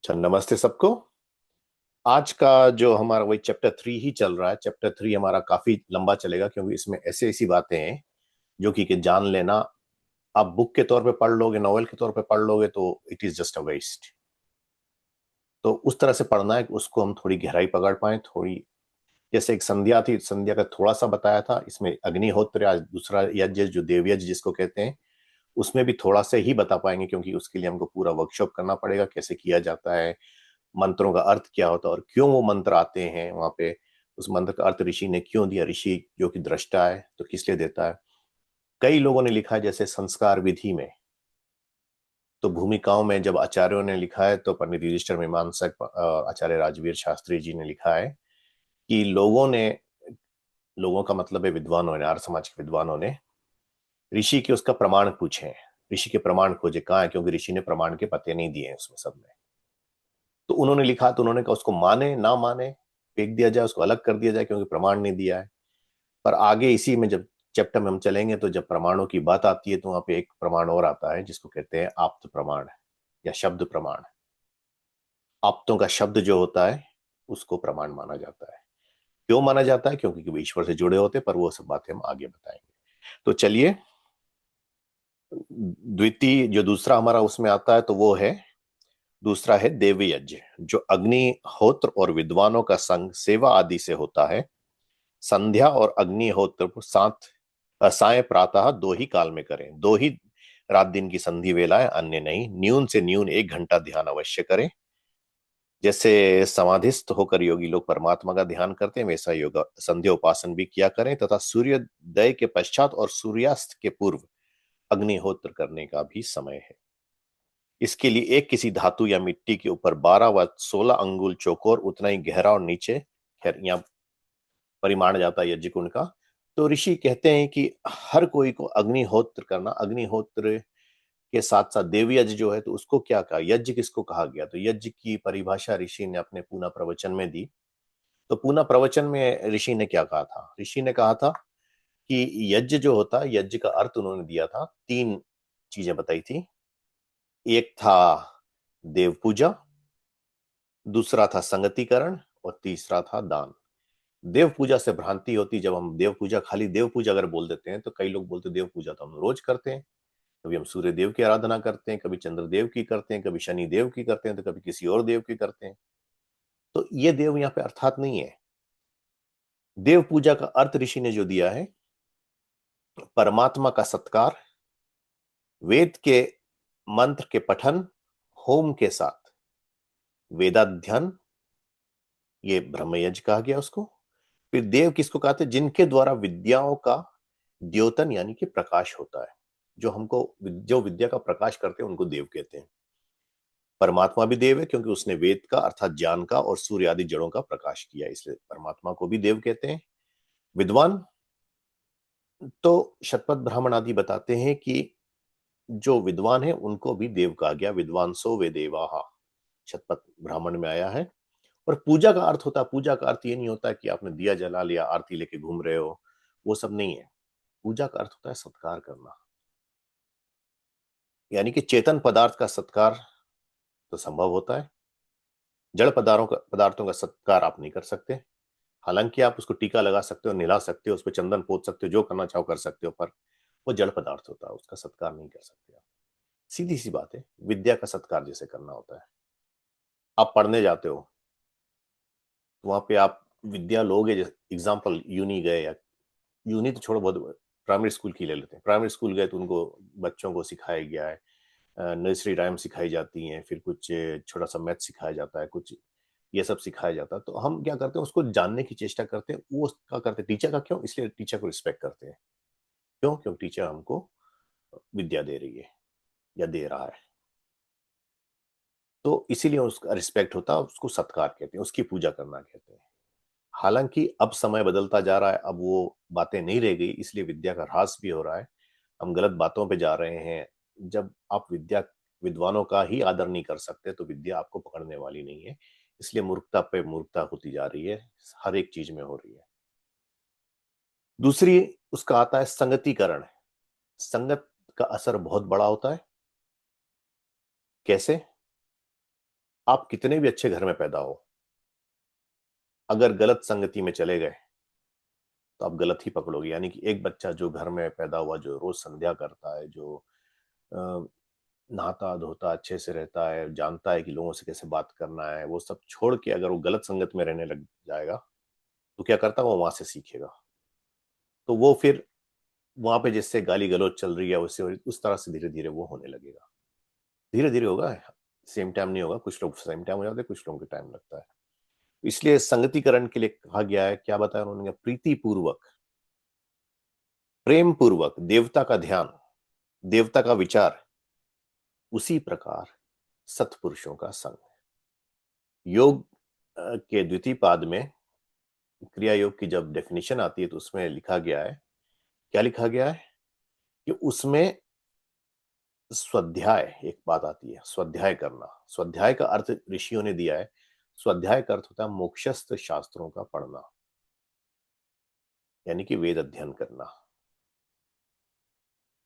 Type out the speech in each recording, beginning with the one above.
अच्छा, नमस्ते सबको। आज का जो हमारा वही चैप्टर 3 ही चल रहा है। चैप्टर 3 हमारा काफी लंबा चलेगा क्योंकि इसमें ऐसी ऐसी बातें हैं जो कि जान लेना। आप बुक के तौर पे पढ़ लोगे, नॉवेल के तौर पे पढ़ लोगे तो it is just a waste. तो उस तरह से पढ़ना है कि उसको हम थोड़ी गहराई पकड़ पाए थोड़ी। जैसे एक संध्या थी, संध्या का थोड़ा सा बताया था। इसमें अग्निहोत्र, आज दूसरा यज्ञ जो देवयज्ञ जिसको कहते हैं, उसमें भी थोड़ा सा ही बता पाएंगे क्योंकि उसके लिए हमको पूरा वर्कशॉप करना पड़ेगा, कैसे किया जाता है, मंत्रों का अर्थ क्या होता है और क्यों वो मंत्र आते हैं वहां पे। उस मंत्र का अर्थ ऋषि ने क्यों दिया, ऋषि जो कि दृष्टा है तो किस लिए देता है। कई लोगों ने लिखा है जैसे संस्कार विधि में, तो भूमिकाओं में जब आचार्यों ने लिखा है तो पंडित युधिष्ठिर मीमांसक आचार्य राजवीर शास्त्री जी ने लिखा है कि लोगों का मतलब है विद्वानों ने, आर्य समाज के विद्वानों ने ऋषि के उसका प्रमाण पूछे, ऋषि के प्रमाण खोजे कहाँ है, क्योंकि ऋषि ने प्रमाण के पते नहीं दिए हैं उसमें सब में। तो उन्होंने लिखा तो उन्होंने कहा उसको माने ना माने, फेंक दिया जाए, उसको अलग कर दिया जाए क्योंकि प्रमाण नहीं दिया है। पर आगे इसी में जब चैप्टर में हम चलेंगे तो जब प्रमाणों की बात आती है तो वहां पे एक प्रमाण और आता है जिसको कहते हैं आप्त प्रमाण या शब्द प्रमाण। आप्तों का शब्द जो होता है उसको प्रमाण माना जाता है। क्यों माना जाता है? क्योंकि वो ईश्वर से जुड़े होते हैं, पर वो सब बातें हम आगे बताएंगे। तो चलिए, द्वितीय जो दूसरा हमारा उसमें आता है तो वो है, दूसरा है देवी यज्ञ, जो अग्निहोत्र और विद्वानों का संग सेवा आदि से होता है। संध्या और अग्निहोत्र साथ साय प्रातः दो ही काल में करें, दो ही रात दिन की संधि वेला है, अन्य नहीं। न्यून से न्यून 1 घंटा ध्यान अवश्य करें। जैसे समाधिस्थ होकर योगी लोग परमात्मा का ध्यान करते हैं, वैसा योगा संध्या उपासन भी किया करें। तथा सूर्योदय के पश्चात और सूर्यास्त के पूर्व अग्निहोत्र करने का भी समय है। इसके लिए एक किसी धातु या मिट्टी के ऊपर 12 व 16 अंगुल चौकोर, उतना ही गहरा और नीचे, खैर यहाँ परिमाण जाता है यज्ञ कुंड का। तो ऋषि कहते हैं कि हर कोई को अग्निहोत्र करना। अग्निहोत्र के साथ साथ देवी यज्ञ जो है, तो उसको क्या कहा, यज्ञ किसको कहा गया, तो यज्ञ की परिभाषा ऋषि ने अपने पूना प्रवचन में दी। तो पूना प्रवचन में ऋषि ने क्या कहा था? ऋषि ने कहा था कि यज्ञ जो होता है, यज्ञ का अर्थ उन्होंने दिया था, 3 चीजें बताई थी। एक था देव पूजा, दूसरा था संगतिकरण और तीसरा था दान। देव पूजा से भ्रांति होती, जब हम देव पूजा, खाली देव पूजा अगर बोल देते हैं तो कई लोग बोलते देव पूजा तो हम रोज करते हैं। कभी हम सूर्य देव की आराधना करते हैं, कभी चंद्र देव की करते हैं, कभी शनि देव की करते हैं, तो कभी किसी और देव की करते हैं। तो ये देव यहाँ पे अर्थात नहीं है। देव पूजा का अर्थ ऋषि ने जो दिया है, परमात्मा का सत्कार, वेद के मंत्र के पठन, होम के साथ वेदाध्ययन, ये ब्रह्मयज्ञ कहा गया उसको। फिर देव किसको कहते हैं? जिनके द्वारा विद्याओं का द्योतन यानी कि प्रकाश होता है। जो विद्या का प्रकाश करते हैं उनको देव कहते हैं। परमात्मा भी देव है क्योंकि उसने वेद का अर्थात ज्ञान का और सूर्य आदि जड़ों का प्रकाश किया, इसलिए परमात्मा को भी देव कहते हैं। विद्वान तो शतपथ ब्राह्मण आदि बताते हैं कि जो विद्वान है उनको भी देव कहा गया, विद्वान सो वे देवाहा, शतपथ ब्राह्मण में आया है। और पूजा का अर्थ होता है, पूजा का अर्थ ये नहीं होता कि आपने दिया जला लिया, आरती लेके घूम रहे हो, वो सब नहीं है। पूजा का अर्थ होता है सत्कार करना, यानी कि चेतन पदार्थ का सत्कार तो संभव होता है, जड़ पदार्थों का सत्कार आप नहीं कर सकते। हालांकि आप उसको टीका लगा सकते हो, नहला सकते हो, उस पर चंदन पोत सकते हो, जो करना चाहो कर सकते हो, पर वो जड़ पदार्थ होता है, उसका सत्कार नहीं कर सकते आप। सीधी सी बात है, विद्या का सत्कार जैसे करना होता है। आप पढ़ने जाते हो तो वहां पे आप विद्या लोगे, जैसे एग्जाम्पल यूनी गए, या यूनी तो छोड़ो, बहुत प्राइमरी स्कूल की ले लेते हैं। प्राइमरी स्कूल गए तो उनको बच्चों को सिखाया गया है, नर्सरी राइम सिखाई जाती हैं, फिर कुछ छोटा सा मैथ सिखाया जाता है, कुछ ये सब सिखाया जाता है। तो हम क्या करते हैं, उसको जानने की चेष्टा करते हैं। वो क्या करते हैं, टीचर का क्यों, इसलिए टीचर को रिस्पेक्ट करते हैं। क्यों? क्योंकि टीचर हमको विद्या दे रही है या दे रहा है, तो इसीलिए उसका रिस्पेक्ट होता है, उसको सत्कार कहते हैं, उसकी पूजा करना कहते हैं। हालांकि अब समय बदलता जा रहा है, अब वो बातें नहीं रह गई, इसलिए विद्या का ह्रास भी हो रहा है, हम गलत बातों पे जा रहे हैं। जब आप विद्वानों का ही आदर नहीं कर सकते तो विद्या आपको पकड़ने वाली नहीं है। इसलिए मूर्खता पे मूर्खता होती जा रही है, हर एक चीज में हो रही है। दूसरी उसका आता है संगतिकरण। संगत का असर बहुत बड़ा होता है। कैसे? आप कितने भी अच्छे घर में पैदा हो, अगर गलत संगति में चले गए तो आप गलत ही पकड़ोगे। यानी कि एक बच्चा जो घर में पैदा हुआ, जो रोज संध्या करता है, जो नहाता धोता अच्छे से रहता है, जानता है कि लोगों से कैसे बात करना है, वो सब छोड़ के अगर वो गलत संगत में रहने लग जाएगा तो क्या करता है, वो वहां से सीखेगा। तो वो फिर वहां पे जिससे गाली गलौज चल रही है उससे उस तरह से धीरे धीरे वो होने लगेगा। धीरे धीरे होगा, सेम टाइम नहीं होगा। कुछ लोग सेम टाइम हो जाते हैं, कुछ लोगों को टाइम लगता है। इसलिए संगतिकरण के लिए कहा गया है, क्या बताया उन्होंने, प्रीति पूर्वक, प्रेम पूर्वक देवता का ध्यान, देवता का विचार, उसी प्रकार सत्पुरुषों का संग। योग के द्वितीय पाद में क्रिया योग की जब डेफिनेशन आती है तो उसमें लिखा गया है, क्या लिखा गया है कि उसमें स्वाध्याय एक बात आती है, स्वाध्याय करना। स्वाध्याय का अर्थ ऋषियों ने दिया है, स्वाध्याय का अर्थ होता है मोक्षस्थ शास्त्रों का पढ़ना, यानी कि वेद अध्ययन करना।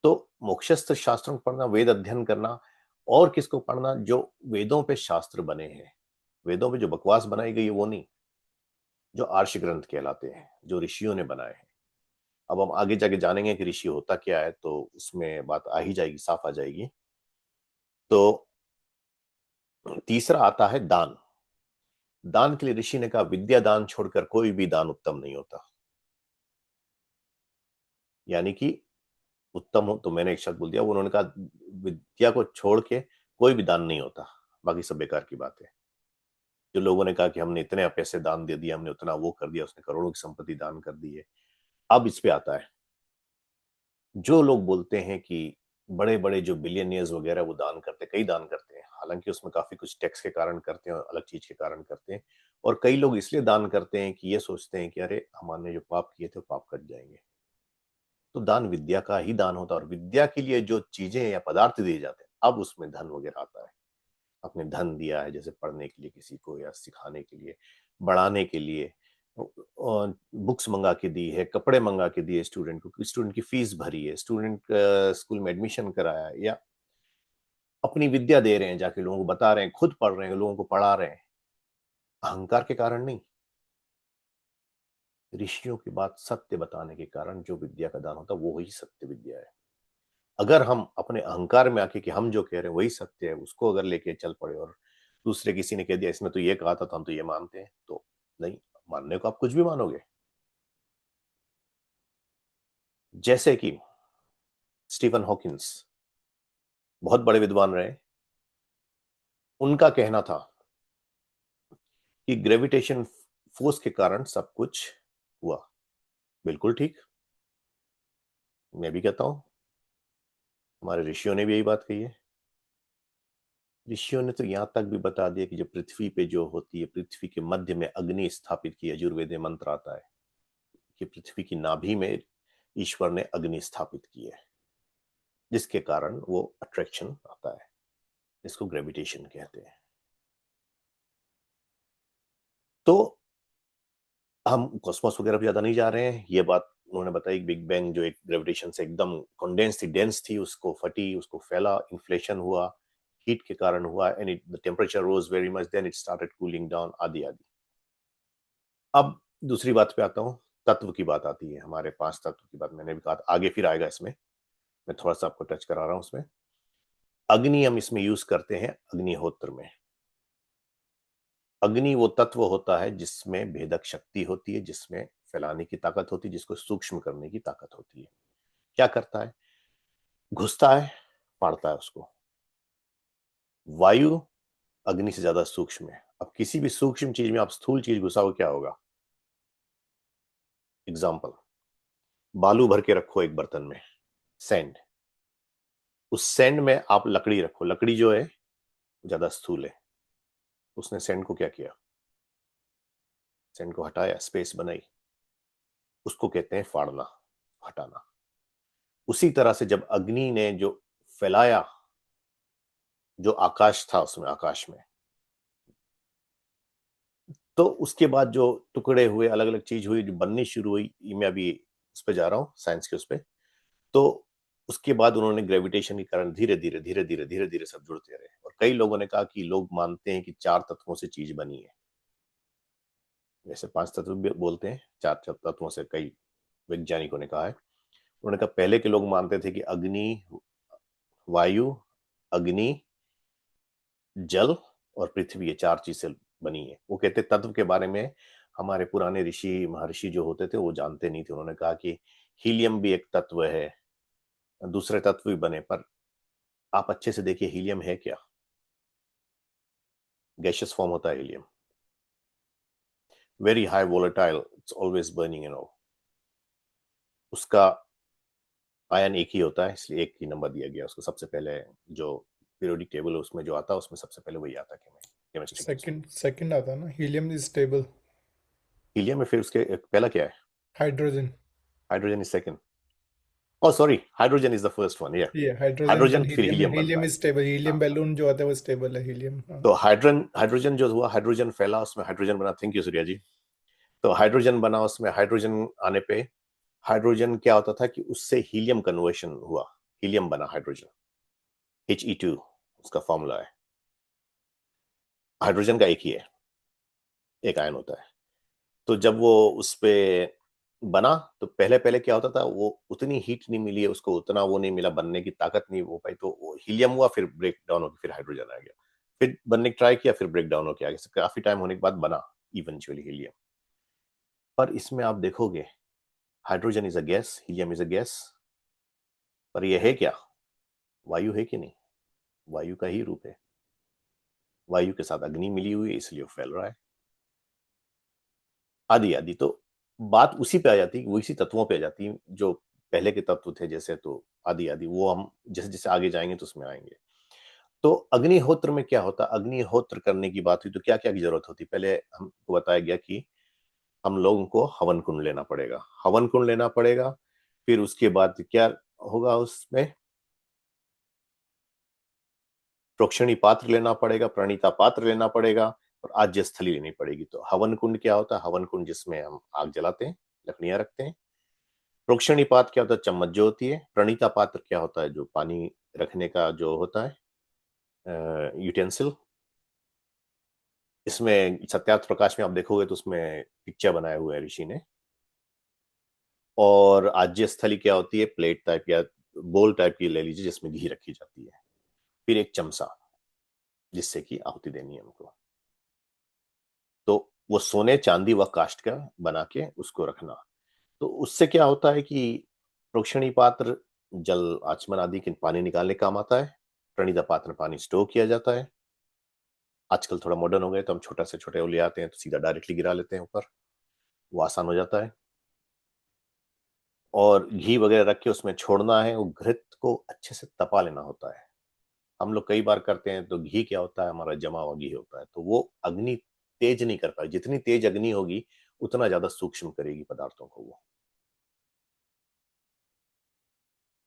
तो मोक्षस्थ शास्त्रों को पढ़ना, वेद अध्ययन करना, और किसको पढ़ना, जो वेदों पे शास्त्र बने हैं। वेदों पे जो बकवास बनाई गई है वो नहीं, जो आर्ष ग्रंथ कहलाते हैं, जो ऋषियों ने बनाए हैं। अब हम आगे जाके जानेंगे कि ऋषि होता क्या है, तो उसमें बात आ ही जाएगी, साफ आ जाएगी। तो तीसरा आता है दान। दान के लिए ऋषि ने कहा विद्या दान छोड़कर कोई भी दान उत्तम नहीं होता। यानी कि उत्तम हो, तो मैंने एक शब्द बोल दिया, उन्होंने कहा विद्या को छोड़ के कोई भी दान नहीं होता, बाकी सब बेकार की बात है। जो लोगों ने कहा कि हमने इतने पैसे दान दे दिए, हमने उतना वो कर दिया, उसने करोड़ों की संपत्ति दान कर दी है। अब इस पे आता है, जो लोग बोलते हैं कि बड़े बड़े जो बिलियनियर्स वगैरह वो दान करते, कई दान करते हैं, हालांकि उसमें काफी कुछ टैक्स के कारण करते हैं और अलग चीज के कारण करते हैं। और कई लोग इसलिए दान करते हैं कि ये सोचते हैं कि अरे हमारे जो पाप किए थे वो पाप कट जाएंगे। तो दान विद्या का ही दान होता है, और विद्या के लिए जो चीजें या पदार्थ दिए जाते हैं, अब उसमें धन वगैरह आता है। आपने धन दिया है जैसे पढ़ने के लिए किसी को, या सिखाने के लिए, बढ़ाने के लिए, और बुक्स मंगा के दी है, कपड़े मंगा के दिए स्टूडेंट को, स्टूडेंट की फीस भरी है, स्टूडेंट स्कूल में एडमिशन कराया है, या अपनी विद्या दे रहे हैं, जाके लोगों को बता रहे हैं, खुद पढ़ रहे हैं, लोगों को पढ़ा रहे हैं, अहंकार के कारण नहीं, ऋषियों की बात सत्य बताने के कारण जो विद्या का दान होता है वो ही सत्य विद्या है। अगर हम अपने अहंकार में आके कि हम जो कह रहे हैं वही सत्य है, उसको अगर लेके चल पड़े, और दूसरे किसी ने कह दिया इसमें तो ये कहा था तो हम तो ये मानते हैं, तो नहीं, मानने को आप कुछ भी मानोगे। जैसे कि स्टीफन हॉकिंस, बहुत बड़े विद्वान रहे, उनका कहना था कि ग्रेविटेशन फोर्स के कारण सब कुछ हुआ। बिल्कुल ठीक, मैं भी कहता हूं, हमारे ऋषियों ने भी यही बात कही है। ऋषियों ने तो यहां तक भी बता दिया कि जो पृथ्वी पे जो होती है, पृथ्वी के मध्य में अग्नि स्थापित की, यजुर्वेद में मंत्र आता है कि पृथ्वी की नाभि में ईश्वर ने अग्नि स्थापित की है, जिसके कारण वो अट्रैक्शन आता है, जिसको ग्रेविटेशन कहते हैं। तो हम कॉस्मोस वगैरह भी ज्यादा नहीं जा रहे हैं, ये बात उन्होंने बताई, बिग बैंग जो एक ग्रेविटेशन से एकदम कंडेंस थी, डेंस थी, उसको फटी, उसको फैला, इन्फ्लेशन हुआ, हीट के कारण हुआ, and the temperature rose very much, then it started cooling down, आदि आदि। अब दूसरी बात पे आता हूँ, तत्व की बात आती है, हमारे 5 तत्व की बात मैंने भी कहा, आगे फिर आएगा इसमें, मैं थोड़ा सा आपको टच करा रहा हूं उसमें। अग्नि हम इसमें यूज करते हैं अग्निहोत्र में। अग्नि वो तत्व होता है जिसमें भेदक शक्ति होती है, जिसमें फैलाने की ताकत होती है, जिसको सूक्ष्म करने की ताकत होती है। क्या करता है, घुसता है, फाड़ता है उसको। वायु अग्नि से ज्यादा सूक्ष्म है। अब किसी भी सूक्ष्म चीज में आप स्थूल चीज घुसाओ, क्या होगा। एग्जाम्पल, बालू भर के रखो एक बर्तन में, सैंड, उस सैंड में आप लकड़ी रखो, लकड़ी जो है ज्यादा स्थूल है, उसने सैंड को क्या किया, सैंड को हटाया, स्पेस बनाई, उसको कहते हैं फाड़ना, हटाना। उसी तरह से जब अग्नि ने जो फैलाया, जो आकाश था उसमें, आकाश में, तो उसके बाद जो टुकड़े हुए, अलग अलग चीज हुई, जो बननी शुरू हुई, मैं अभी उस पर जा रहा हूं, साइंस के उस पर। तो उसके बाद उन्होंने ग्रेविटेशन के कारण धीरे धीरे धीरे धीरे धीरे धीरे सब जुड़ते रहे, और कई लोगों ने कहा कि लोग मानते हैं कि 4 तत्वों से चीज बनी है। वैसे 5 तत्व भी बोलते हैं, 4 तत्वों से कई वैज्ञानिकों ने कहा है। उन्होंने कहा पहले के लोग मानते थे कि अग्नि, वायु, अग्नि, जल और पृथ्वी, ये 4 चीज से बनी है। वो कहते तत्व के बारे में हमारे पुराने ऋषि महर्षि जो होते थे वो जानते नहीं थे। उन्होंने कहा कि हीलियम भी एक तत्व है, दूसरे तत्व भी बने, पर आप अच्छे से देखिए हीलियम है क्या? गैसियस फॉर्म होता है helium, very high volatile, it's always burning and all. उसका आयन एक ही होता है, इसलिए एक ही नंबर दिया गया उसको। सबसे पहले जो पीरियोडिक टेबल है उसमें जो आता है उसमें सबसे पहले वही आता है केमिस्ट्री में उसमें। सेकंड आता है ना, हीलियम इज स्टेबल। हीलियम में फिर उसके पहला क्या है? Hydrogen. Hydrogen is second. Oh sorry, hydrogen is the first one, yeah. ये हाइड्रोजन, देन हाइड्रोजन फिर हीलियम, हीलियम बनता हीलियम है। इज स्टेबल, हीलियम हाँ, बैलून जो आता है वो स्टेबल है, हीलियम, हाँ। तो हाइड्रोजन जो हुआ, हाइड्रोजन फैला, उसमें हाइड्रोजन बना। थैंक यू सूर्या जी। तो हाइड्रोजन बना, उसमें हाइड्रोजन आने पे हाइड्रोजन क्या होता था कि उससे हीलियम कन्वर्शन हुआ, हीलियम बना हाइड्रोजन, He2 उसका फॉर्मूला है। हाइड्रोजन का एक ही है, एक आयन होता है। तो जब वो उस पे बना तो पहले पहले क्या होता था, वो उतनी हीट नहीं मिली है उसको, उतना वो नहीं मिला, बनने की ताकत नहीं हो पाई, तो वो हीलियम हुआ, फिर ब्रेक डाउन होकर फिर हाइड्रोजन आ गया, फिर बनने की ट्राई किया, फिर ब्रेक डाउन हो गया, काफी टाइम होने के बाद बना इवेंचुअली हीलियम। पर इसमें आप देखोगे hydrogen is a gas, helium is a gas, पर यह है क्या? वायु है कि नहीं? वायु का ही रूप है। वायु के साथ अग्नि मिली हुई है, इसलिए वो फैल रहा है, आदि आदि। तो बात उसी पे आ जाती है, वो इसी तत्वों पे आ जाती है जो पहले के तत्व थे, जैसे तो आदि आदि, वो हम जैसे जैसे आगे जाएंगे तो उसमें आएंगे। तो अग्निहोत्र में क्या होता? अग्निहोत्र करने की बात हुई तो क्या क्या की जरूरत होती? पहले हमको बताया गया कि हम लोगों को हवन कुंड लेना पड़ेगा, हवन कुंड लेना पड़ेगा। फिर उसके बाद क्या होगा? उसमें प्रोक्षणी पात्र लेना पड़ेगा, प्रणीता पात्र लेना पड़ेगा, और आज्य स्थली लेनी पड़ेगी। तो हवन कुंड क्या होता है? हवन कुंड जिसमें हम आग जलाते हैं, लकड़ियां रखते हैं। प्रोक्षणी पात्र क्या होता है? चम्मच जो होती है। प्रणीता पात्र क्या होता है? जो पानी रखने का जो होता है, यूटेंसिल। इसमें सत्यार्थ प्रकाश में आप देखोगे तो उसमें पिक्चर बनाए हुए है ऋषि ने। और आज्य स्थली क्या होती है? प्लेट टाइप या बोल टाइप की ले लीजिए, जिसमें घी रखी जाती है। फिर एक चमचा, जिससे कि आहुति देनी है हमको। तो वो सोने चांदी व काष्ठ का बना के उसको रखना। तो उससे क्या होता है कि प्रोक्षणी पात्र जल आचमन आदि के पानी निकालने काम आता है। प्रणीता पात्र में पानी स्टोर किया जाता है। आजकल थोड़ा मॉडर्न हो गए तो हम छोटा से छोटे ले आते हैं, तो सीधा डायरेक्टली गिरा लेते हैं ऊपर, वो आसान हो जाता है। और घी वगैरह रख के उसमें छोड़ना है, वो घृत को अच्छे से तपा लेना होता है। हम लोग कई बार करते हैं तो घी क्या होता है? हमारा जमा हुआ घी होता है, तो वो अग्नि तेज नहीं कर पाए। जितनी तेज अग्नि होगी उतना ज्यादा सूक्ष्म करेगी पदार्थों को वो।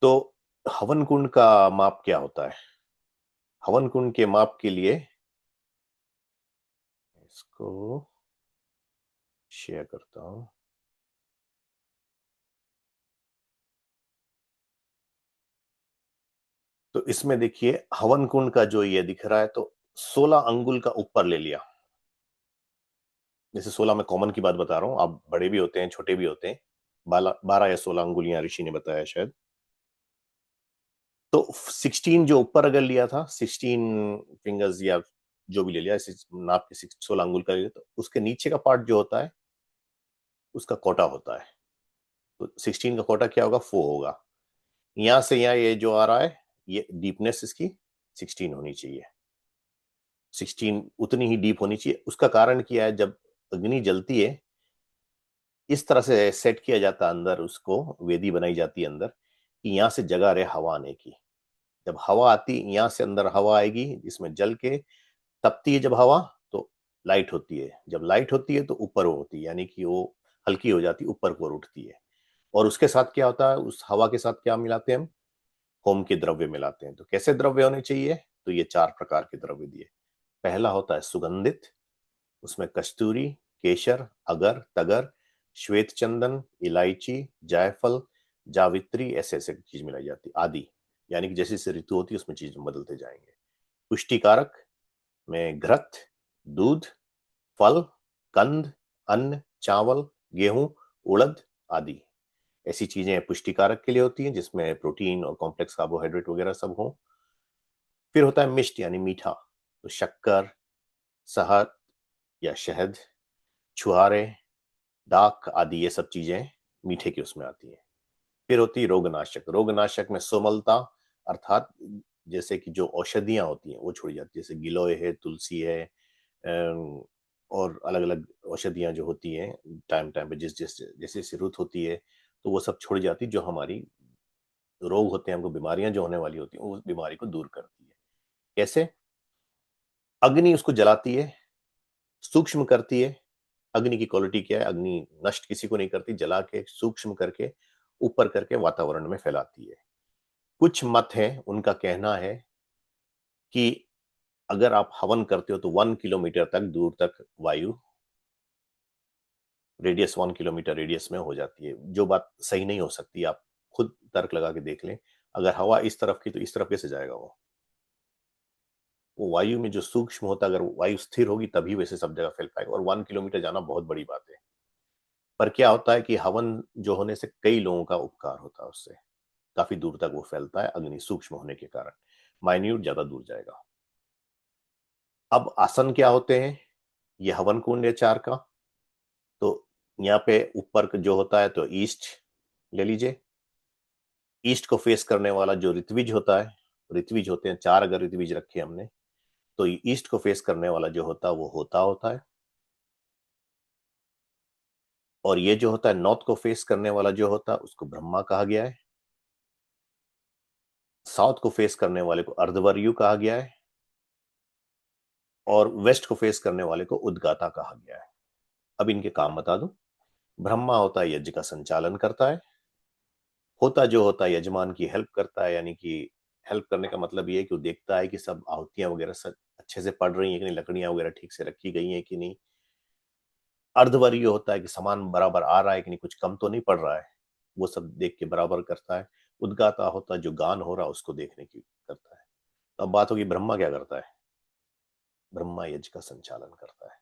तो हवन कुंड का माप क्या होता है? हवन कुंड के माप के लिए इसको शेयर करता हूं। तो इसमें देखिए हवन कुंड का जो ये दिख रहा है, तो 16 अंगुल का ऊपर ले लिया। जैसे 16 में कॉमन की बात बता रहा हूं, आप बड़े भी होते हैं छोटे भी होते हैं। 12 या 16 अंगुलियां ऋषि ने बताया शायद। तो 16 जो ऊपर अगर लिया था, 16 फिंगर्स या जो भी ले लिया, इसे नाप के 16 अंगुल का लिया, तो उसके नीचे का पार्ट जो होता है उसका कोटा होता है। तो 16 का कोटा क्या होगा? 4 होगा। यहां से यहां ये जो आ रहा है, ये डीपनेस इसकी 16 होनी चाहिए। 16 उतनी ही डीप होनी चाहिए। उसका कारण क्या है? जब अग्नि जलती है, इस तरह से सेट किया जाता है अंदर, उसको वेदी बनाई जाती है अंदर, कि यहां से जगह रहे हवा आने की। जब हवा आती, यहां से अंदर हवा आएगी, इसमें जल के तपती है जब हवा, तो लाइट होती है। जब लाइट होती है तो ऊपर होती है, यानी कि वो हल्की हो जाती है, ऊपर को उठती है। और उसके साथ क्या होता है? उस हवा के साथ क्या मिलाते हैं हम? होम के द्रव्य मिलाते हैं। तो कैसे द्रव्य होने चाहिए? तो ये 4 प्रकार के द्रव्य दिए। पहला होता है सुगंधित, उसमें कस्तूरी, केशर, अगर, तगर, श्वेत चंदन, इलायची, जायफल, जावित्री, ऐसे ऐसे चीज मिलाई जाती आदि। यानी कि जैसे जैसे ऋतु होती है उसमें चीज बदलते जाएंगे। पुष्टिकारक में घृत, दूध, फल, कंद, अन्न, चावल, गेहूं, उड़द आदि ऐसी चीजें पुष्टिकारक के लिए होती हैं जिसमें प्रोटीन और कॉम्प्लेक्स कार्बोहाइड्रेट वगैरह सब हो। फिर होता है मिष्ट यानी मीठा, तो शक्कर, शहद या शहद, छुहारे, डाक आदि ये सब चीजें मीठे की उसमें आती है। फिर होती है रोगनाशक। रोगनाशक में सोमलता अर्थात जैसे कि जो औषधियां होती हैं वो छोड़ी जाती है, जैसे गिलोय है, तुलसी है, और अलग अलग औषधियां जो होती हैं टाइम टाइम पे जिस जिस जैसे जैसे रुत होती है तो वो सब छोड़ी जाती, जो हमारी रोग होते हैं, हमको बीमारियां जो होने वाली होती हैं उस बीमारी को दूर करती है। कैसे? अग्नि उसको जलाती है, सूक्ष्म करती है। अग्नि की क्वालिटी क्या है? अग्नि नष्ट किसी को नहीं करती, जला के सूक्ष्म करके ऊपर करके वातावरण में फैलाती है। कुछ मत हैं उनका कहना है कि अगर आप हवन करते हो तो 1 किलोमीटर तक दूर तक वायु रेडियस 1 किलोमीटर रेडियस में हो जाती है, जो बात सही नहीं हो सकती। आप खुद तर्क लगा के देख लें, अगर हवा इस तरफ की तो इस तरफ कैसे जाएगा? वो वायु में जो सूक्ष्म होता है, अगर वायु स्थिर होगी तभी वैसे सब जगह फैल पाएगा, और 1 किलोमीटर जाना बहुत बड़ी बात है। पर क्या होता है कि हवन जो होने से कई लोगों का उपकार होता है, उससे काफी दूर तक वो फैलता है, अग्नि सूक्ष्म होने के कारण माइन्यूट ज्यादा दूर जाएगा। अब आसन क्या होते हैं? ये हवन कुंड है 4 का। तो यहाँ पे ऊपर जो होता है तो ईस्ट ले लीजिए। ईस्ट को फेस करने वाला जो ऋत्विज होता है, ऋत्विज होते हैं 4 अगर ऋत्विज रखे हमने, तो ईस्ट को फेस करने वाला जो होता है वो होता है। और ये जो होता है नॉर्थ को फेस करने वाला जो होता है उसको ब्रह्मा कहा गया है। साउथ को फेस करने वाले को अर्धवर्यु कहा गया है। और वेस्ट को फेस करने वाले को उद्गाता कहा गया है। अब इनके काम बता दूं। ब्रह्मा होता है यज्ञ का संचालन करता है। जो होता है यजमान की हेल्प करता है, यानी कि हेल्प करने का मतलब ये है कि वो देखता है कि सब आहुतियां वगैरह सब अच्छे से पड़ रही हैं कि नहीं, लकड़ियां वगैरह ठीक से रखी गई हैं कि नहीं। अर्धवर्य होता है कि सामान बराबर आ रहा है कि नहीं, कुछ कम तो नहीं पड़ रहा है, वो सब देख के बराबर करता है। उद्गाता होता है जो गान हो रहा है उसको देखने की करता है। तो अब बात होगी ब्रह्मा क्या करता है? ब्रह्मा यज्ञ का संचालन करता है।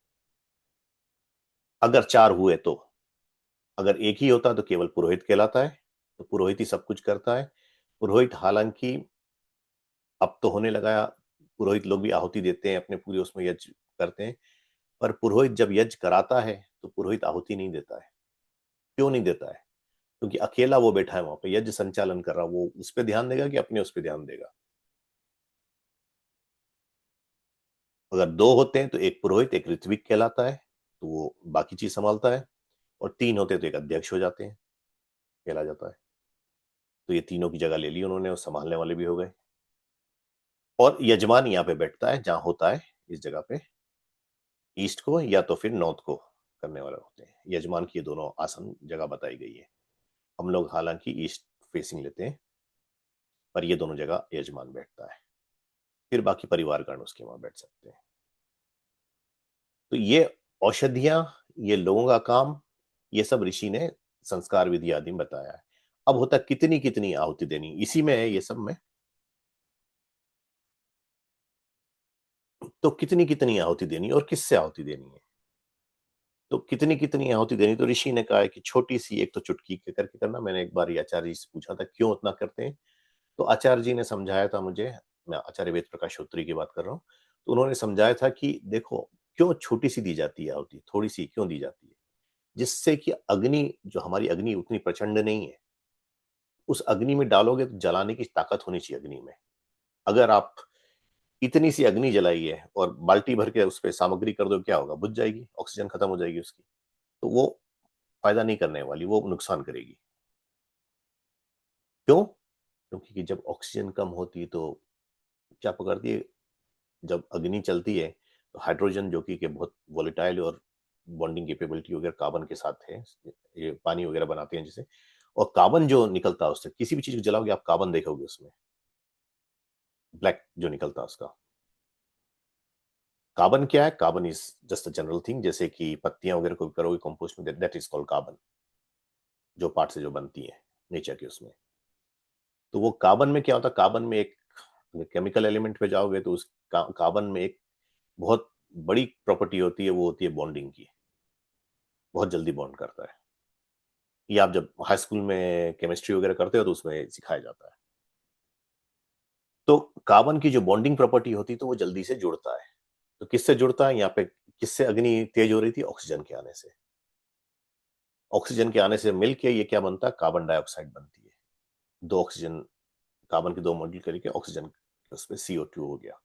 अगर 4 हुए तो, अगर एक ही होता तो केवल पुरोहित कहलाता है, तो पुरोहित ही सब कुछ करता है। पुरोहित हालांकि अब तो होने लगा, पुरोहित लोग भी आहुति देते हैं अपने पूरे उसमें यज्ञ करते हैं, पर पुरोहित जब यज्ञ कराता है तो पुरोहित आहुति नहीं देता है। क्यों नहीं देता है? क्योंकि अकेला वो बैठा है वहां पे यज्ञ संचालन कर रहा, वो उस पर ध्यान देगा कि अपने उस पर ध्यान देगा? अगर 2 होते हैं तो एक पुरोहित एक ऋत्विक कहलाता है, तो वो बाकी चीज संभालता है। और 3 होते हैं तो एक अध्यक्ष हो जाते हैं, कहला जाता है। तो ये तीनों की जगह ले ली उन्होंने और संभालने वाले भी हो गए। और यजमान यहाँ पे बैठता है जहां होता है इस जगह पे, ईस्ट को या तो फिर नॉर्थ को करने वाले होते हैं। यजमान की ये दोनों आसन जगह बताई गई है। हम लोग हालांकि ईस्ट फेसिंग लेते हैं, पर ये दोनों जगह यजमान बैठता है। फिर बाकी परिवारगण उसके वहां बैठ सकते हैं। तो ये औषधियां, ये लोगों का काम, ये सब ऋषि ने संस्कार विधि आदि में बताया है। अब होता कितनी कितनी आहुति देनी, इसी में है ये सब में। तो कितनी कितनी आहुति देनी और किससे आहुति देनी है? तो कितनी कितनी आहुति देनी, तो ऋषि ने कहा है कि छोटी सी एक तो चुटकी के करके करना। मैंने एक बार आचार्य जी से पूछा था क्यों उतना करते हैं, तो आचार्य जी ने समझाया था मुझे, मैं आचार्य वेद प्रकाश श्रोत्री की बात कर रहा हूँ, तो उन्होंने समझाया था कि देखो क्यों छोटी सी दी जाती है आहुति, थोड़ी सी क्यों दी जाती है? जिससे कि अग्नि, जो हमारी अग्नि उतनी प्रचंड नहीं है, उस अग्नि में डालोगे तो जलाने की ताकत होनी चाहिए अग्नि में। अगर आप इतनी सी अग्नि जलाई है और बाल्टी भर के उस पर सामग्री कर दो, क्या होगा? बुझ जाएगी, ऑक्सीजन खत्म हो जाएगी उसकी। तो वो फायदा नहीं करने वाली, वो नुकसान करेगी। क्यों? क्योंकि कि जब ऑक्सीजन कम होती है तो क्या पकड़ती है? जब अग्नि चलती है तो हाइड्रोजन जो कि बहुत वोलेटाइल और बॉन्डिंग कैपेबिलिटी वगैरह कार्बन के साथ है, ये पानी वगैरह बनाते हैं जिसे, और कार्बन जो निकलता है उससे, किसी भी चीज को जलाओगे आप कार्बन देखोगे उसमें, ब्लैक जो निकलता है उसका। कार्बन क्या है? Carbon is just a general thing, जैसे कि पत्तियां वगैरह को करोगे कंपोस्ट में, दैट इज कॉल्ड कार्बन, जो पार्ट से जो बनती है नेचर के उसमें। तो वो कार्बन में क्या होता है? कार्बन में एक अगर केमिकल एलिमेंट पे जाओगे तो उस कार्बन में एक बहुत बड़ी प्रॉपर्टी होती है, वो होती है बॉन्डिंग की। बहुत जल्दी बॉन्ड करता है। ये आप जब हाई स्कूल में केमिस्ट्री वगैरह करते हो तो उसमें सिखाया जाता है। तो कार्बन की जो बॉन्डिंग प्रॉपर्टी होती है तो वो जल्दी से जुड़ता है। तो किससे जुड़ता है यहाँ पे? किससे अग्नि तेज हो रही थी? ऑक्सीजन के आने से। ऑक्सीजन के आने से मिलके ये क्या बनता है? कार्बन डाइऑक्साइड बनती है। दो ऑक्सीजन, कार्बन के दो मॉलिक्यूल करके ऑक्सीजन, उसमें CO2 हो गया।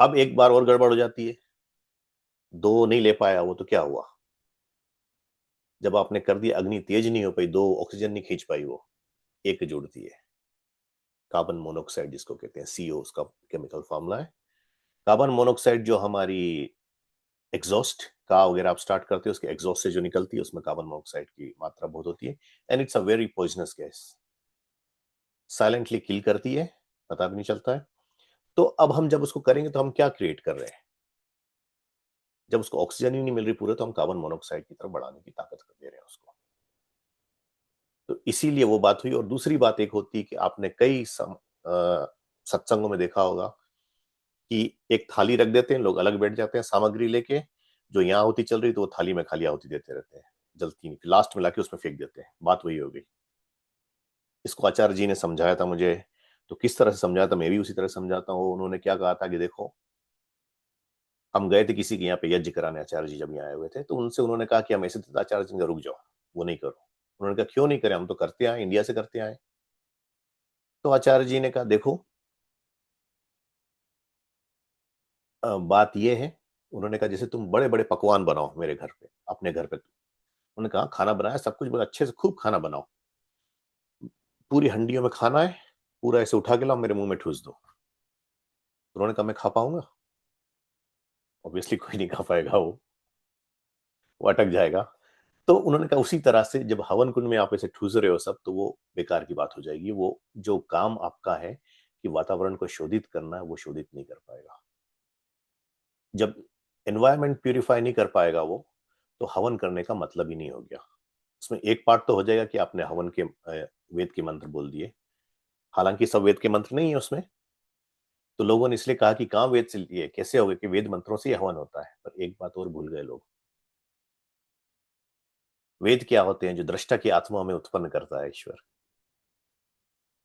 अब एक बार और गड़बड़ हो जाती है, दो नहीं ले पाया वो, तो क्या हुआ? जब आपने कर दिया, अग्नि तेज नहीं हो पाई, दो ऑक्सीजन नहीं खींच पाई, वो एक जुड़ती है, कार्बन मोनोऑक्साइड जिसको कहते हैं, CO उसका केमिकल फॉर्मूला है। कार्बन मोनोऑक्साइड जो हमारी एग्जॉस्ट का वगैरह आप स्टार्ट करते हो, उसके एग्जॉस्ट से जो निकलती है उसमें कार्बन मोनोऑक्साइड की मात्रा बहुत होती है। And it's a very poisonous gas, silently kill करती है, पता भी नहीं चलता है। तो अब हम जब उसको करेंगे तो हम क्या क्रिएट कर रहे हैं? जब उसको ऑक्सीजन ही नहीं मिल रही पूरे, तो हम कार्बन मोनोऑक्साइड की तरफ बढ़ाने की ताकत कर दे रहे हैं उसको। तो इसीलिए वो बात हुई। और दूसरी बात एक होती है कि आपने कई सत्संगों में देखा होगा कि एक थाली रख देते हैं, लोग अलग बैठ जाते हैं सामग्री लेके, जो यहाँ आहुति चल रही तो वो थाली में खाली आहुति देते रहते हैं, जलती नहीं, लास्ट में लाके उसमें फेंक देते हैं। बात वही हो गई। इसको आचार्य जी ने समझाया था मुझे, तो किस तरह से समझाया था मैं भी उसी तरह समझाता हूँ। उन्होंने क्या कहा था कि देखो, हम गए थे किसी के यहाँ पे यज्ञ कराने, आचार्य जी जब यहाँ आए हुए थे, तो उनसे उन्होंने कहा कि हम ऐसे थे, तो आचार्य जी ने कहा, रुक जाओ, वो नहीं करो। उन्होंने कहा क्यों नहीं करें, हम तो करते आए, इंडिया से करते आए। तो आचार्य जी ने कहा देखो, बात ये है, उन्होंने कहा जैसे तुम बड़े बड़े पकवान बनाओ मेरे घर पे, अपने घर पे। उन्होंने कहा खाना बनाया, सब कुछ बहुत अच्छे से, खूब खाना बनाओ, पूरी हंडियों में खाना है, पूरा ऐसे उठा के लाओ, मेरे मुंह में ठूस दो। उन्होंने कहा मैं खा पाऊंगा? ऑब्वियसली कोई नहीं खा पाएगा, वो अटक जाएगा। तो उन्होंने कहा उसी तरह से जब हवन कुंड में आप ऐसे ठूस रहे हो सब, तो वो बेकार की बात हो जाएगी। वो जो काम आपका है कि वातावरण को शोधित करना है, वो शोधित नहीं कर पाएगा। जब एनवायरमेंट प्यूरिफाई नहीं कर पाएगा वो, तो हवन करने का मतलब ही नहीं हो गया। उसमें एक पार्ट तो हो जाएगा कि आपने हवन के वेद के मंत्र बोल दिए, हालांकि सब वेद के मंत्र नहीं है उसमें। तो लोगों ने इसलिए कहा कि कहाँ वेद से लिए, कैसे हो गए कि वेद मंत्रों से ही हवन होता है। पर एक बात और भूल गए लोग, वेद क्या होते हैं? जो दृष्टा की आत्मा में उत्पन्न करता है ईश्वर।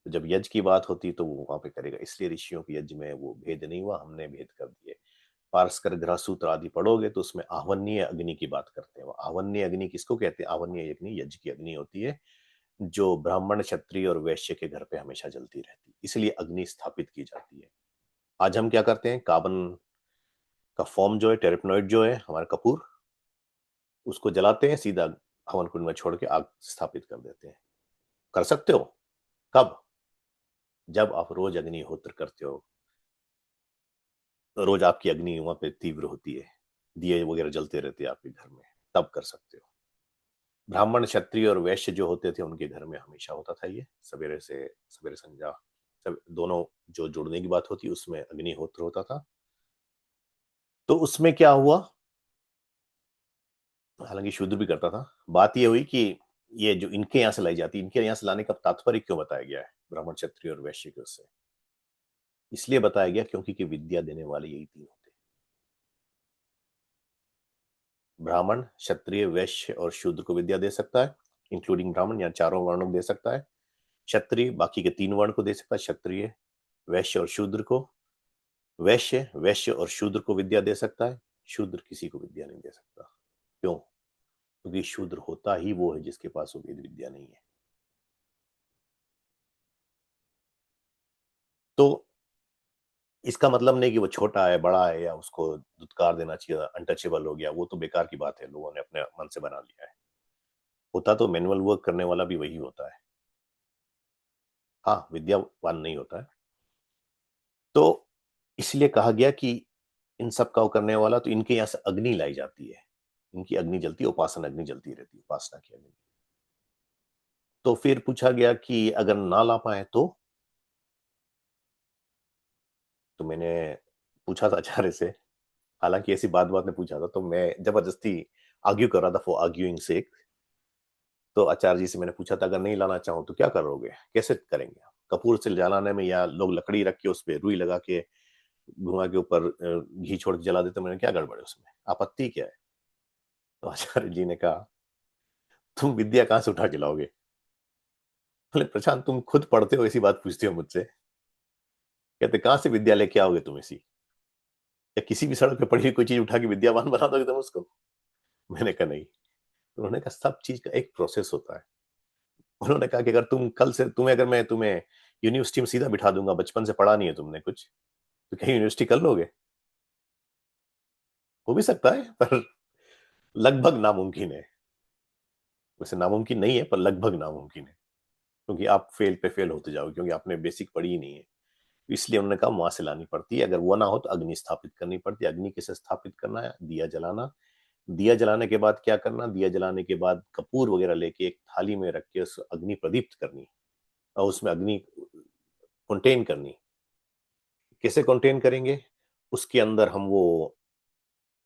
तो जब यज्ञ की बात होती तो वो वहां पे करेगा। इसलिए ऋषियों के यज्ञ में वो भेद नहीं हुआ, हमने भेद कर दिए। पारस्कर ग्रह सूत्र आदि पढ़ोगे तो उसमें आहवन्य अग्नि की बात करते हैं। वो आहवन्य अग्नि किसको कहते हैं? आहवन्य अग्नि यज्ञ की अग्नि होती है, जो ब्राह्मण, क्षत्रिय और वैश्य के घर पे हमेशा जलती रहती है, इसलिए अग्नि स्थापित की जाती है। आज हम क्या करते हैं, कार्बन का फॉर्म जो है, टेरेपनोइड जो है हमारा कपूर, उसको जलाते हैं, सीधा हवन कुंड में छोड़ के आग स्थापित कर देते हैं। कर सकते हो कब? जब आप रोज अग्निहोत्र करते हो, रोज आपकी अग्नि वहां पे तीव्र होती है, दिए वगैरह जलते रहते हैं आपके घर में, तब कर सकते हो। ब्राह्मण, क्षत्रिय और वैश्य जो होते थे उनके घर में हमेशा होता था ये, सवेरे से सवेरे संध्या, सब दोनों जो जुड़ने की बात होती उसमें अग्निहोत्र होता था। तो उसमें क्या हुआ, हालांकि शूद्र भी करता था, बात ये हुई कि ये जो इनके यहाँ से लाई जाती, इनके यहाँ से लाने का तात्पर्य क्यों बताया गया है ब्राह्मण, क्षत्रिय और वैश्य के? उससे इसलिए बताया गया क्योंकि कि विद्या देने वाले यही तीन होते हैं, ब्राह्मण, क्षत्रिय, वैश्य और शूद्र को विद्या दे सकता है, इंक्लूडिंग ब्राह्मण, या चारों वर्णों को दे सकता है। क्षत्रिय बाकी के तीन वर्ण को दे सकता है, क्षत्रिय, वैश्य और शूद्र को। वैश्य वैश्य और शूद्र को विद्या दे सकता है, शूद्र किसी को विद्या नहीं दे सकता। क्यों? क्योंकि शूद्र होता ही वो है जिसके पास वो वेद विद्या नहीं है। तो इसका मतलब नहीं कि वो छोटा है, बड़ा है, या उसको दुत्कार देना चाहिए, अनटचेबल हो गया, वो तो बेकार की बात है, लोगों ने अपने मन से बना लिया है। होता तो मैनुअल वर्क करने वाला भी वही होता है, हाँ, विद्यावान नहीं होता है। तो इसलिए कहा गया कि इन सब का करने वाला, तो इनके यहाँ से अग्नि लाई जाती है, इनकी अग्नि जलती है, उपासना अग्नि जलती रहती है, उपासना की अग्नि। तो फिर पूछा गया कि अगर ना ला पाए तो मैंने पूछा था आचार्य से, हालांकि ऐसी बात बात ने पूछा था, तो मैं जबरदस्ती आर्ग्यू कर रहा था फॉर आर्ग्यूइंग सेक। तो आचार्य जी से मैंने पूछा था अगर नहीं लाना चाहूं तो क्या करोगे, कैसे करेंगे आप? कपूर से जलाने में, या लोग लकड़ी रख के उस पर रुई लगा के धुआं के ऊपर घी छोड़ के जला देते, मैंने क्या गड़बड़ है उसमें, आपत्ति क्या है? तो आचार्य जी ने कहा, तुम विद्या कहां से उठा के लाओगे? बोले, प्रशांत तुम खुद पढ़ते हो, ऐसी बात पूछते हो मुझसे? कहते, कहां से विद्या लेके आओगे तुम ऐसी? या किसी भी सड़क पे पड़ी हुई कोई चीज उठा के विद्यावान बना दोगे तुम उसको? मैंने कहा नहीं। तो उन्होंने कहा, सब चीज का एक प्रोसेस होता है। उन्होंने कहा कि अगर तुम कल से, मैं तुम्हें यूनिवर्सिटी में सीधा बिठा दूंगा, बचपन से पढ़ा नहीं है तुमने कुछ, तो कहीं यूनिवर्सिटी कर लोगे? हो भी सकता है, पर लगभग नामुमकिन है। वैसे नामुमकिन नहीं है, पर लगभग नामुमकिन है, क्योंकि आप फेल पे फेल होते जाओगे, क्योंकि आपने बेसिक पढ़ी ही नहीं है। इसलिए उन्होंने कहा वहां से लानी पड़ती है। अगर वो ना हो तो अग्नि स्थापित करनी पड़ती है। अग्नि कैसे स्थापित करना है? दिया जलाना। दिया जलाने के बाद क्या करना? दिया जलाने के बाद कपूर वगैरह लेके एक थाली में रख के उस अग्नि प्रदीप्त करनी, और उसमें अग्नि कंटेन करनी। कैसे कंटेन करेंगे? उसके अंदर हम वो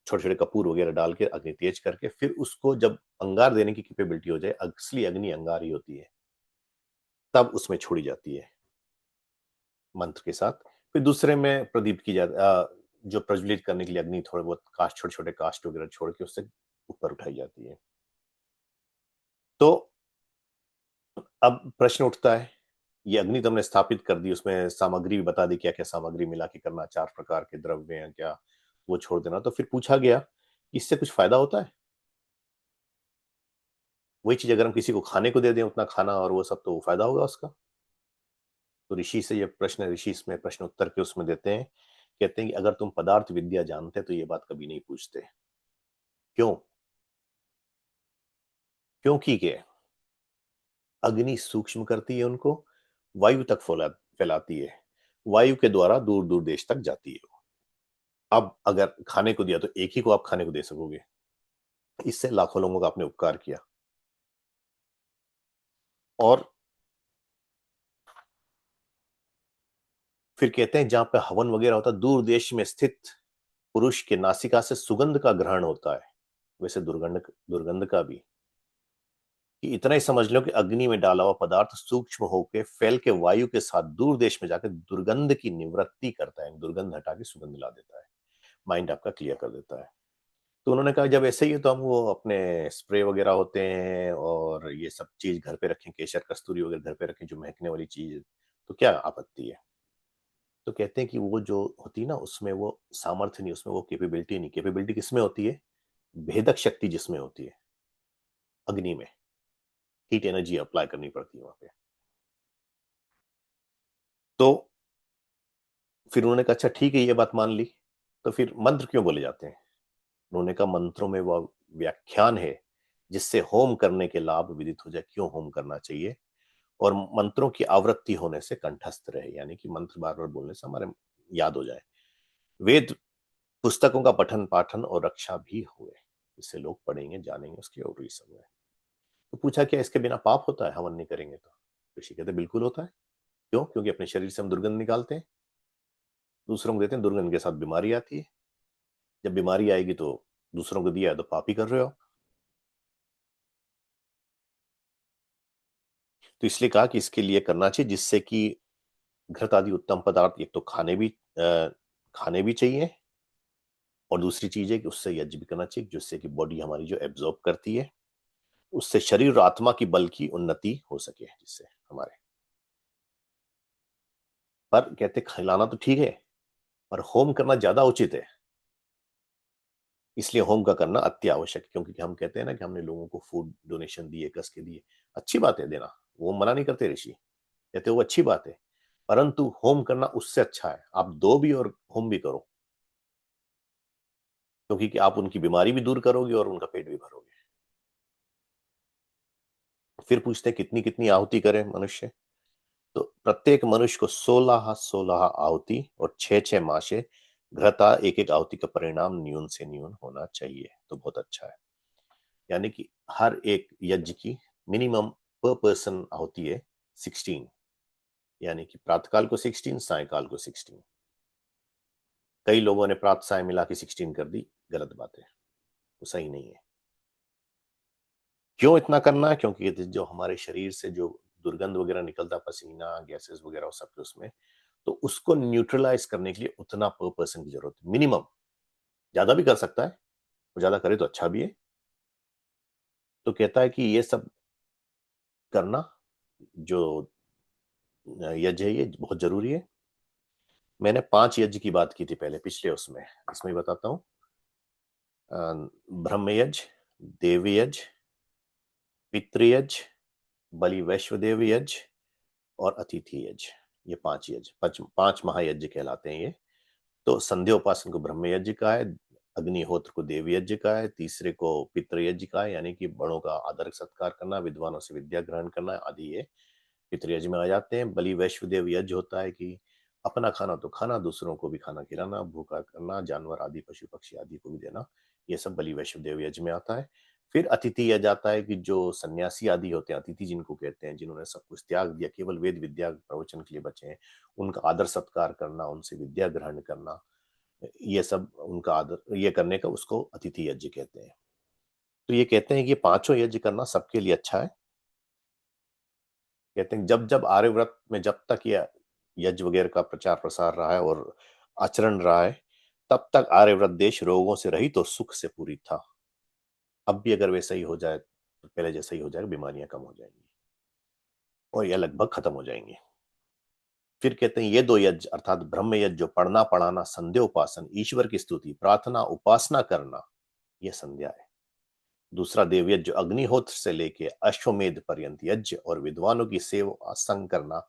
छोटे छोटे कपूर वगैरह डाल के अग्नि तेज करके, फिर उसको जब अंगार देने की कैपेबिलिटी हो जाए, असली अग्नि अंगार ही होती है, तब उसमें छोड़ी जाती है मंत्र के साथ। फिर दूसरे में प्रदीप की जाती, जो प्रज्वलित करने के लिए अग्नि थोड़े बहुत काष्ठ, छोटे छोटे काष्ठ वगैरह छोड़ के उससे ऊपर उठाई जाती है। तो अब प्रश्न उठता है, ये अग्नि तो हमने स्थापित कर दी, उसमें सामग्री भी बता दी, क्या क्या सामग्री मिला के करना, 4 प्रकार के द्रव्य हैं क्या, वो छोड़ देना। तो फिर पूछा गया, इससे कुछ फायदा होता है? वही चीज अगर हम किसी को खाने को दे दें, उतना खाना और वो सब, तो फायदा होगा उसका? तो ऋषि से ये प्रश्न, ऋषि इसमें प्रश्न उत्तर के उसमें देते हैं, कहते हैं कि अगर तुम पदार्थ विद्या जानते तो ये बात कभी नहीं पूछते। क्यों? क्योंकि के अग्नि सूक्ष्म करती है उनको, वायु तक फैलाती है, वायु के द्वारा दूर दूर देश तक जाती है। अब अगर खाने को दिया तो एक ही को आप खाने को दे सकोगे, इससे लाखों लोगों का आपने उपकार किया। और फिर कहते हैं जहां पे हवन वगैरह होता है, दूर देश में स्थित पुरुष के नासिका से सुगंध का ग्रहण होता है, वैसे दुर्गंध दुर्गंध का भी। कि इतना ही समझ लो कि अग्नि में डाला हुआ पदार्थ सूक्ष्म होकर फैल के वायु के साथ दूर देश में जाकर दुर्गंध की निवृत्ति करता है, दुर्गंध हटा के सुगंध ला देता है, माइंड आपका क्लियर कर देता है। तो उन्होंने कहा जब ऐसे ही है तो हम वो अपने स्प्रे वगैरह होते हैं और ये सब चीज घर पे रखें, केशर कस्तूरी वगैरह घर पे रखें, जो महकने वाली चीज, तो क्या आपत्ति है? तो कहते हैं कि वो जो होती है ना, उसमें वो सामर्थ्य नहीं, उसमें वो कैपेबिलिटी नहीं। कैपेबिलिटी किसमें होती है? भेदक शक्ति जिसमें होती है, अग्नि में हीट एनर्जी अप्लाई करनी पड़ती है वहां पे। तो फिर उन्होंने कहा अच्छा ठीक है, ये बात मान ली, तो फिर मंत्र क्यों बोले जाते हैं? उन्होंने कहा मंत्रों में वह व्याख्यान है जिससे होम करने के लाभ विदित हो जाए, क्यों होम करना चाहिए, और मंत्रों की आवृत्ति होने से कंठस्थ रहे, यानी कि मंत्र बार बार बोलने से हमारे याद हो जाए। वेद पुस्तकों का पठन पाठन और रक्षा भी हुए, इससे लोग पढ़ेंगे जानेंगे उसकी, और ये सब है। तो पूछा क्या इसके बिना पाप होता है हवन नहीं करेंगे तो? ऋषि कहते बिल्कुल होता है। क्यों? क्योंकि अपने शरीर से हम दुर्गंध निकालते हैं, दूसरों को देते हैं, दुर्गंध के साथ बीमारी आती है। जब बीमारी आएगी तो दूसरों को दिया है तो पाप ही कर रहे हो। तो इसलिए कहा कि इसके लिए करना चाहिए जिससे कि घृत आदि उत्तम पदार्थ एक तो खाने भी चाहिए, और दूसरी चीज है कि उससे यज्ञ भी करना चाहिए, जिससे कि बॉडी हमारी जो एब्जॉर्ब करती है, उससे शरीर और आत्मा की बल की उन्नति हो सके, जिससे हमारे। पर कहते खिलाना तो ठीक है, पर होम करना ज्यादा उचित है। इसलिए होम का करना अति आवश्यक है, क्योंकि हम कहते हैं ना कि हमने लोगों को फूड डोनेशन दिए, कस के दिए, अच्छी बात है देना, वो मना नहीं करते ऋषि, कहते वो अच्छी बात है, परंतु होम करना उससे अच्छा है, आप दो भी और होम भी करो, क्योंकि कि आप उनकी बीमारी भी दूर करोगे और उनका पेट भी भरोगे। फिर पूछते हैं कितनी कितनी आहुति करे मनुष्य? तो प्रत्येक मनुष्य को 16 आहुति और 6 मासे घृता एक एक आहुति का परिणाम न्यून से न्यून होना चाहिए, तो बहुत अच्छा है। यानी कि हर एक यज्ञ की मिनिमम पर पर्सन आहुति है 16, यानी कि प्रातःकाल को 16, सायकाल को 16। कई लोगों ने प्रातः साय मिला के 16 कर दी, गलत बात है, वो सही नहीं है। क्यों इतना करना है? क्योंकि जो हमारे शरीर से जो दुर्गंध वगैरह निकलता, पसीना, गैसेस वगैरह वो सब उसमें, तो उसको न्यूट्रलाइज करने के लिए उतना पर पर्सन की जरूरत है मिनिमम। ज्यादा भी कर सकता है, और ज्यादा करे तो अच्छा भी है। तो कहता है कि ये सब करना जो यज्ञ है ये बहुत जरूरी है। मैंने 5 यज्ञ की बात की थी पहले पिछले उसमें, इसमें बताता हूँ। ब्रह्म यज्ञ, देव यज्ञ, पितृयज्ञ, बलि वैश्वदेव यज्ञ और अतिथि यज्ञ। ये 5 यज्ञ, 5 महायज्ञ कहलाते हैं ये। तो संध्या उपासन को ब्रह्म यज्ञ का है, अग्निहोत्र को देव यज्ञ का है, तीसरे को पितृयज्ञ का है, यानी कि बड़ों का आदर सत्कार करना, विद्वानों से विद्या ग्रहण करना आदि ये पितृयज्ञ में आ जाते हैं। बलि वैश्वदेव यज्ञ होता है कि अपना खाना तो खाना, दूसरों को भी खाना खिलाना, भूखा करना, जानवर आदि पशु पक्षी आदि को भी देना, ये सब बलि वैश्वदेव यज्ञ में आता है। फिर अतिथि यज्ञ आता है कि जो सन्यासी आदि होते हैं, अतिथि जिनको कहते हैं, जिन्होंने सब कुछ त्याग दिया, केवल वेद विद्या प्रवचन के लिए बचे हैं, उनका आदर सत्कार करना, उनसे विद्या ग्रहण करना, ये सब उनका आदर ये करने का उसको अतिथि यज्ञ कहते हैं। तो ये कहते हैं कि 5 यज्ञ करना सबके लिए अच्छा है। कहते हैं जब जब आर्यव्रत में जब तक ये यज्ञ वगैरह का प्रचार प्रसार रहा है और आचरण रहा है, तब तक आर्यव्रत देश रोगों से रहित और सुख से पूरी था। अब भी अगर वैसा ही हो जाए तो पहले जैसा ही हो जाएगा, बीमारियां कम हो जाएंगी और यह लगभग खत्म हो जाएंगी। फिर कहते हैं ये 2 यज्ञ अर्थात ब्रह्म यज्ञ जो पढ़ना पढ़ाना, संध्या उपासन, ईश्वर की स्तुति प्रार्थना उपासना करना, यह संध्या है। दूसरा देव यज्ञ जो अग्निहोत्र से लेके अश्वमेध पर्यंत यज्ञ और विद्वानों की सेवा संग करना,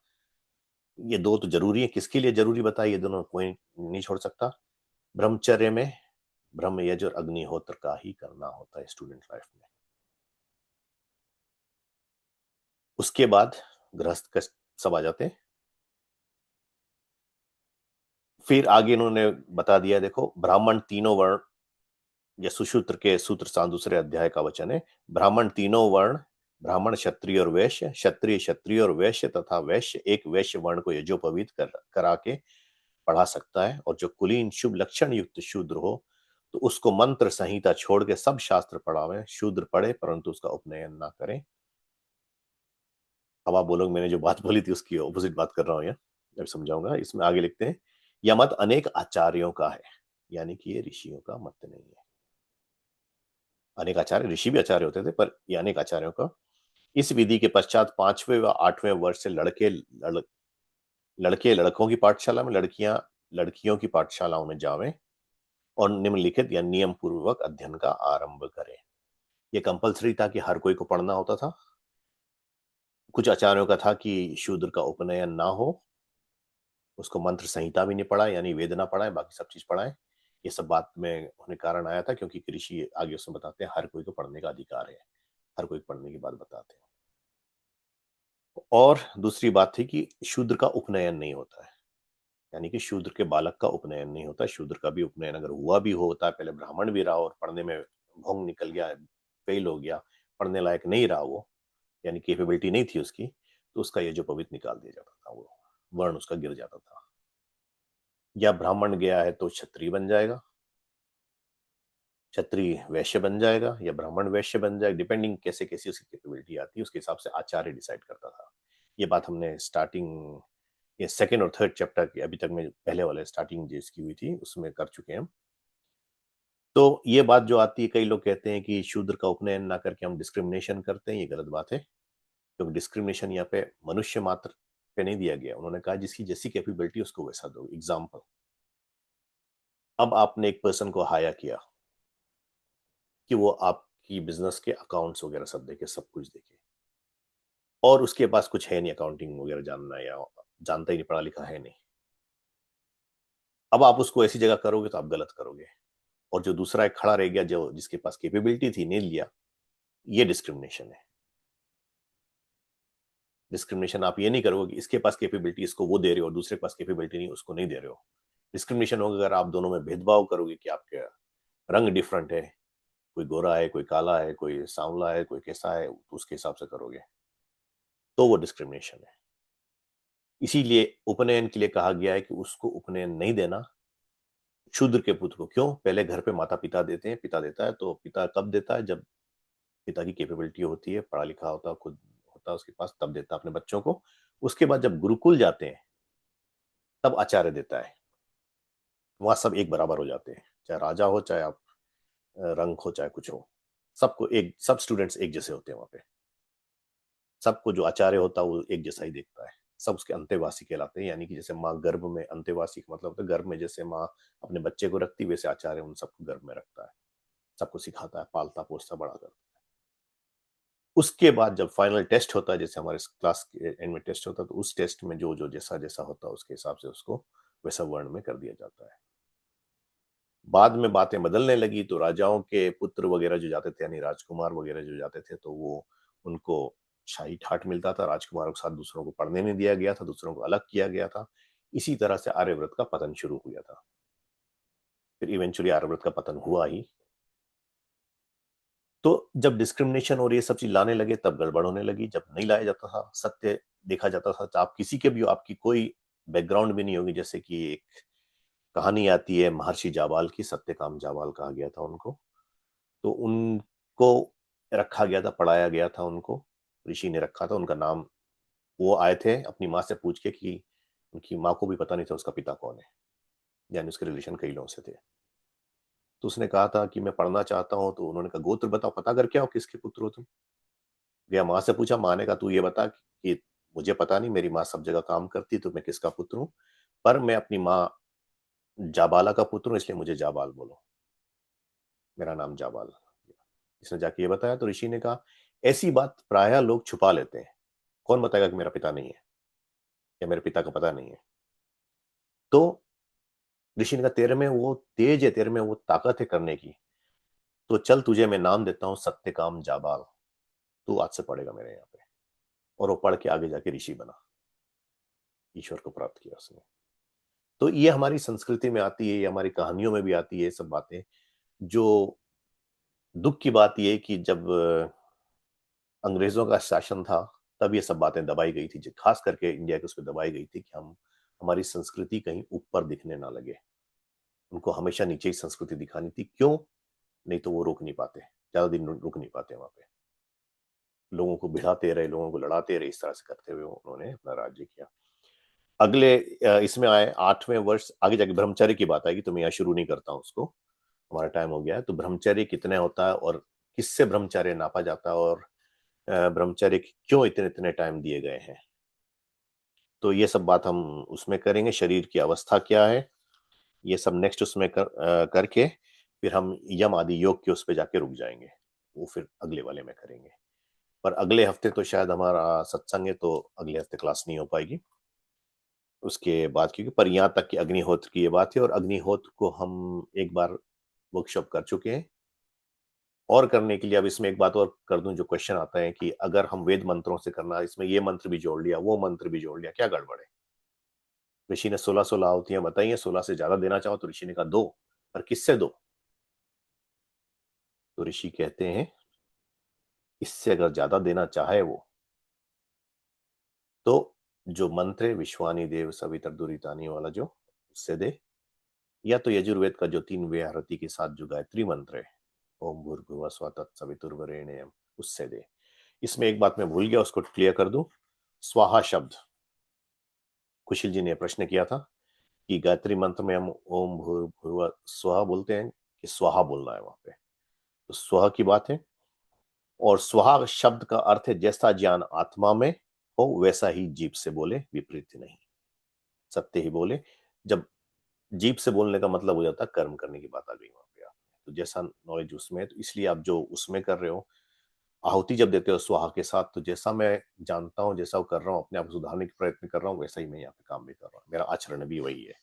ये 2 तो जरूरी है। किसके लिए जरूरी बताइए, दोनों कोई नहीं छोड़ सकता। ब्रह्मचर्य में ब्रह्म यज्ञ और अग्निहोत्र का ही करना होता है स्टूडेंट लाइफ में। उसके बाद गृहस्थ का सब आ जाते हैं। फिर आगे इन्होंने बता दिया, देखो ब्राह्मण तीनों वर्ण, या सुशूत्र के सूत्र दूसरे अध्याय का वचन है, ब्राह्मण तीनों वर्ण, ब्राह्मण क्षत्रिय और वैश्य, क्षत्रिय क्षत्रिय और वैश्य तथा वैश्य एक वैश्य वर्ण को यजोपवीत करा के पढ़ा सकता है। और जो कुलीन शुभ लक्षण युक्त शूद्र हो तो उसको मंत्र संहिता छोड़ के सब शास्त्र पढ़ावे। शूद्र पढ़े परंतु उसका उपनयन ना करें। अब आप बोलोगे मैंने जो बात बोली थी उसकी ऑपोजिट बात कर रहा हूं, अब समझाऊंगा। इसमें आगे लिखते हैं, यह मत अनेक आचार्यों का है, यानी कि ये ऋषियों का मत नहीं है। अनेक आचार्य, ऋषि भी आचार्य होते थे, पर ये अनेक आचार्यों का। इस विधि के पश्चात 5वें व 8वें वर्ष से लड़के लड़कों की पाठशाला में, लड़कियां लड़कियों की पाठशालाओं में जावें और निम्नलिखित या नियम पूर्वक अध्ययन का आरंभ करें। यह कंपलसरी था कि हर कोई को पढ़ना होता था। कुछ आचार्यों का था कि शूद्र का उपनयन ना हो, उसको मंत्र संहिता भी नहीं पढ़ाए, यानी वेद ना पढ़ाए, बाकी सब चीज पढ़ाए। ये सब बात में होने कारण आया था क्योंकि ऋषि आगे उसमें बताते हैं हर कोई को पढ़ने का अधिकार है, हर कोई पढ़ने की बात बताते हैं। और दूसरी बात थी कि शूद्र का उपनयन नहीं होता है, यानी कि शूद्र के बालक का उपनयन नहीं होता। शूद्र का भी उपनयन अगर हुआ भी होता है, पहले ब्राह्मण भी रहा और पढ़ने में भोंग निकल गया, फेल हो गया, पढ़ने लायक नहीं रहा वो, यानी कैपेबिलिटी नहीं थी उसकी, तो उसका ये जो पवित्र निकाल दिया जाता था, वो वर्ण उसका गिर जाता था। या ब्राह्मण गया है तो क्षत्रिय बन जाएगा, क्षत्रिय वैश्य बन जाएगा, या ब्राह्मण वैश्य बन जाएगा, डिपेंडिंग कैसे कैसी उसकी कैपेबिलिटी आती है, उसके हिसाब से आचार्य डिसाइड करता था। ये बात हमने स्टार्टिंग, ये 2nd और 3rd चैप्टर की, अभी तक में पहले वाले स्टार्टिंग जिसकी हुई थी उसमें कर चुके हैं हम। तो ये बात जो आती है, कई लोग कहते हैं कि शूद्र का उपनयन ना करके हम डिस्क्रिमिनेशन करते हैं, ये गलत बात है। क्योंकि डिस्क्रिमिनेशन यहाँ पे मनुष्य मात्र पे नहीं दिया गया, उन्होंने कहा जिसकी जैसी कैपेबिलिटी उसको वैसा दो। एग्जाम्पल, अब आपने एक पर्सन को हायर किया कि वो आपकी बिजनेस के अकाउंट्स वगैरह सब देखे, सब कुछ देखे, और उसके पास कुछ है नहीं, अकाउंटिंग वगैरह जानना या जानता ही नहीं, पढ़ा लिखा है नहीं। अब आप उसको ऐसी जगह करोगे तो आप गलत करोगे। और जो दूसरा एक खड़ा रह गया जो जिसके पास कैपेबिलिटी थी, नहीं लिया, ये डिस्क्रिमिनेशन है। डिस्क्रिमिनेशन आप ये नहीं करोगे कि इसके पास कैपेबिलिटी, इसको वो दे रहे हो, और दूसरे के पास कैपेबिलिटी नहीं, उसको नहीं दे रहे हो। डिस्क्रिमिनेशन होगा अगर आप दोनों में भेदभाव करोगे कि आपके रंग डिफरेंट है, कोई गोरा है, कोई काला है, कोई सांवला है, कोई कैसा है, तो उसके हिसाब से करोगे तो वो डिस्क्रिमिनेशन है। इसीलिए उपनयन के लिए कहा गया है कि उसको उपनयन नहीं देना शूद्र के पुत्र को। क्यों? पहले घर पे माता पिता देते हैं, पिता देता है, तो पिता कब देता है? जब पिता की कैपेबिलिटी होती है, पढ़ा लिखा होता है, खुद होता है उसके पास, तब देता है अपने बच्चों को। उसके बाद जब गुरुकुल जाते हैं तब आचार्य देता है। वहां सब एक बराबर हो जाते हैं, चाहे राजा हो, चाहे आप रंग हो, चाहे कुछ हो, सबको एक, सब स्टूडेंट्स एक जैसे होते हैं वहां पे। सबको जो आचार्य होता है वो एक जैसा ही देखता है। सब उसके अंतेवासी कहलाते हैं, यानी कि जैसे माँ गर्भ में, अंतेवासी का मतलब होता है गर्भ में जैसे माँ अपने बच्चे को रखती, वैसे आचार्य उन सबको गर्भ में रखता है, सबको सिखाता है, पालता पोसता बड़ा करता है। उसके बाद जब फाइनल टेस्ट होता है, जैसे हमारे क्लास के एंड में टेस्ट होता है, तो उस टेस्ट में जो जो जैसा जैसा होता है उसके हिसाब से उसको वैसा वर्ण में कर दिया जाता है। बाद में बातें बदलने लगी तो राजाओं के पुत्र वगैरह जो जाते थे, यानी राजकुमार वगैरह जो जाते थे, तो वो उनको शाही ठाट मिलता था, राजकुमारों के साथ दूसरों को पढ़ने नहीं दिया गया था, दूसरों को अलग किया गया था। इसी तरह से आर्यव्रत का पतन शुरू हुआ था। फिर इवेंचुअली आर्यव्रत का पतन हुआ ही। तो जब डिस्क्रिमिनेशन और ये सब चीज लाने लगे तब गड़बड़ होने लगी। जब नहीं लाया जाता था, सत्य देखा जाता था, तो आप किसी के भी, आपकी कोई बैकग्राउंड भी नहीं होगी। जैसे कि एक कहानी आती है महर्षि जाबाल की, सत्यकाम जाबाल कहा गया था उनको। तो उनको रखा गया था, पढ़ाया गया था उनको, ऋषि ने रखा था उनका नाम। वो आए थे अपनी माँ से पूछ के कि उनकी माँ को भी पता नहीं था उसका पिता कौन है, यानी उसके रिलेशन कई लोगों से थे। तो उसने कहा था कि मैं पढ़ना चाहता हूँ। तो उन्होंने कहा गोत्र बताओ, पता करके आओ किसके पुत्र हो तुम। गया माँ से पूछा, माँ ने कहा तू ये बता कि मुझे पता नहीं, मेरी माँ सब जगह काम करती, तो मैं किसका पुत्र हूँ, पर मैं अपनी माँ जाबाला का पुत्र हूँ, इसलिए मुझे जाबाल बोलो, मेरा नाम जाबाल। इसने जाके ये बताया। तो ऋषि ने कहा ऐसी बात प्रायः लोग छुपा लेते हैं, कौन बताएगा कि मेरा पिता नहीं है या मेरे पिता का पता नहीं है। तो ऋषि ने कहा तेरे में वो तेज है, तेरे में वो ताकत है करने की, तो चल तुझे मैं नाम देता हूं सत्यकाम जाबाल, तू आज से पढ़ेगा मेरे यहाँ पे। और वो पढ़ के आगे जाके ऋषि बना, ईश्वर को प्राप्त किया उसने। तो ये हमारी संस्कृति में आती है, ये हमारी कहानियों में भी आती है, ये सब बातें। जो दुख की बात ये है कि जब अंग्रेजों का शासन था तब ये सब बातें दबाई गई थी, खास करके इंडिया के उस पर दबाई गई थी कि हम, हमारी संस्कृति कहीं ऊपर दिखने ना लगे। उनको हमेशा नीचे ही संस्कृति दिखानी थी। क्यों? नहीं तो वो रोक नहीं पाते, ज्यादा दिन रुक नहीं पाते वहां पे। लोगों को भिड़ाते रहे, लोगों को लड़ाते रहे, इस तरह से करते हुए उन्होंने अपना राज्य किया। अगले इसमें आए 8वें वर्ष, आगे जाके ब्रह्मचर्य की बात आएगी, तो मैं यहाँ शुरू नहीं करता हूँ उसको, हमारा टाइम हो गया है। तो ब्रह्मचर्य कितने होता है और किससे ब्रह्मचर्य नापा जाता है, और ब्रह्मचर्य क्यों इतने इतने टाइम दिए गए हैं, तो ये सब बात हम उसमें करेंगे। शरीर की अवस्था क्या है, ये सब नेक्स्ट उसमें करके फिर हम यम आदि योग के उस पर जाके रुक जाएंगे, वो फिर अगले वाले में करेंगे। पर अगले हफ्ते तो शायद हमारा सत्संग है, तो अगले हफ्ते क्लास नहीं हो पाएगी उसके बाद, क्योंकि पर यहाँ तक कि अग्निहोत्र की ये बात है। और अग्निहोत्र को हम एक बार वर्कशॉप कर चुके हैं, और करने के लिए अब इसमें एक बात और कर दूं, जो क्वेश्चन आता है कि अगर हम वेद मंत्रों से करना, इसमें ये मंत्र भी जोड़ लिया, वो मंत्र भी जोड़ लिया, क्या गड़बड़ है? ऋषि ने 16-16 आहुतियां बताई हैं, 16 से ज्यादा देना चाहो तो ऋषि ने कहा दो, पर किससे दो? तो ऋषि कहते हैं इससे अगर ज्यादा देना चाहे वो, तो जो मंत्र है विश्वानी देव सवितर दुरितानी वाला, जो उससे दे, या तो यजुर्वेद का जो 3 व्याहृति के साथ जो गायत्री मंत्र है, ओम भूर्भुवः स्वः तत्सवितुर्वरेण्यम, उससे दे। इसमें एक बात मैं भूल गया, उसको क्लियर कर दूं। स्वाहा शब्द, कुशल जी ने प्रश्न किया था कि गायत्री मंत्र में हम ओम भूर्भुवः स्वः बोलते हैं कि स्वाहा बोलना है वहां पे, तो स्वः की बात है। और स्वाहा शब्द का अर्थ है जैसा ज्ञान आत्मा में हो वैसा ही जीभ से बोले, विपरीत नहीं, सत्य ही बोले। जब जीभ से बोलने का मतलब हो जाता है कर्म करने की बात आ गई वहां पे आप, तो जैसा नॉलेज उसमें है, तो इसलिए आप जो उसमें कर रहे हो, आहुति जब देते हो स्वाहा के साथ, तो जैसा मैं जानता हूँ, जैसा कर रहा हूँ, अपने आप को सुधारने के प्रयत्न कर रहा हूँ, वैसा ही मैं यहाँ पे काम भी कर रहा हूँ, मेरा आचरण भी वही है।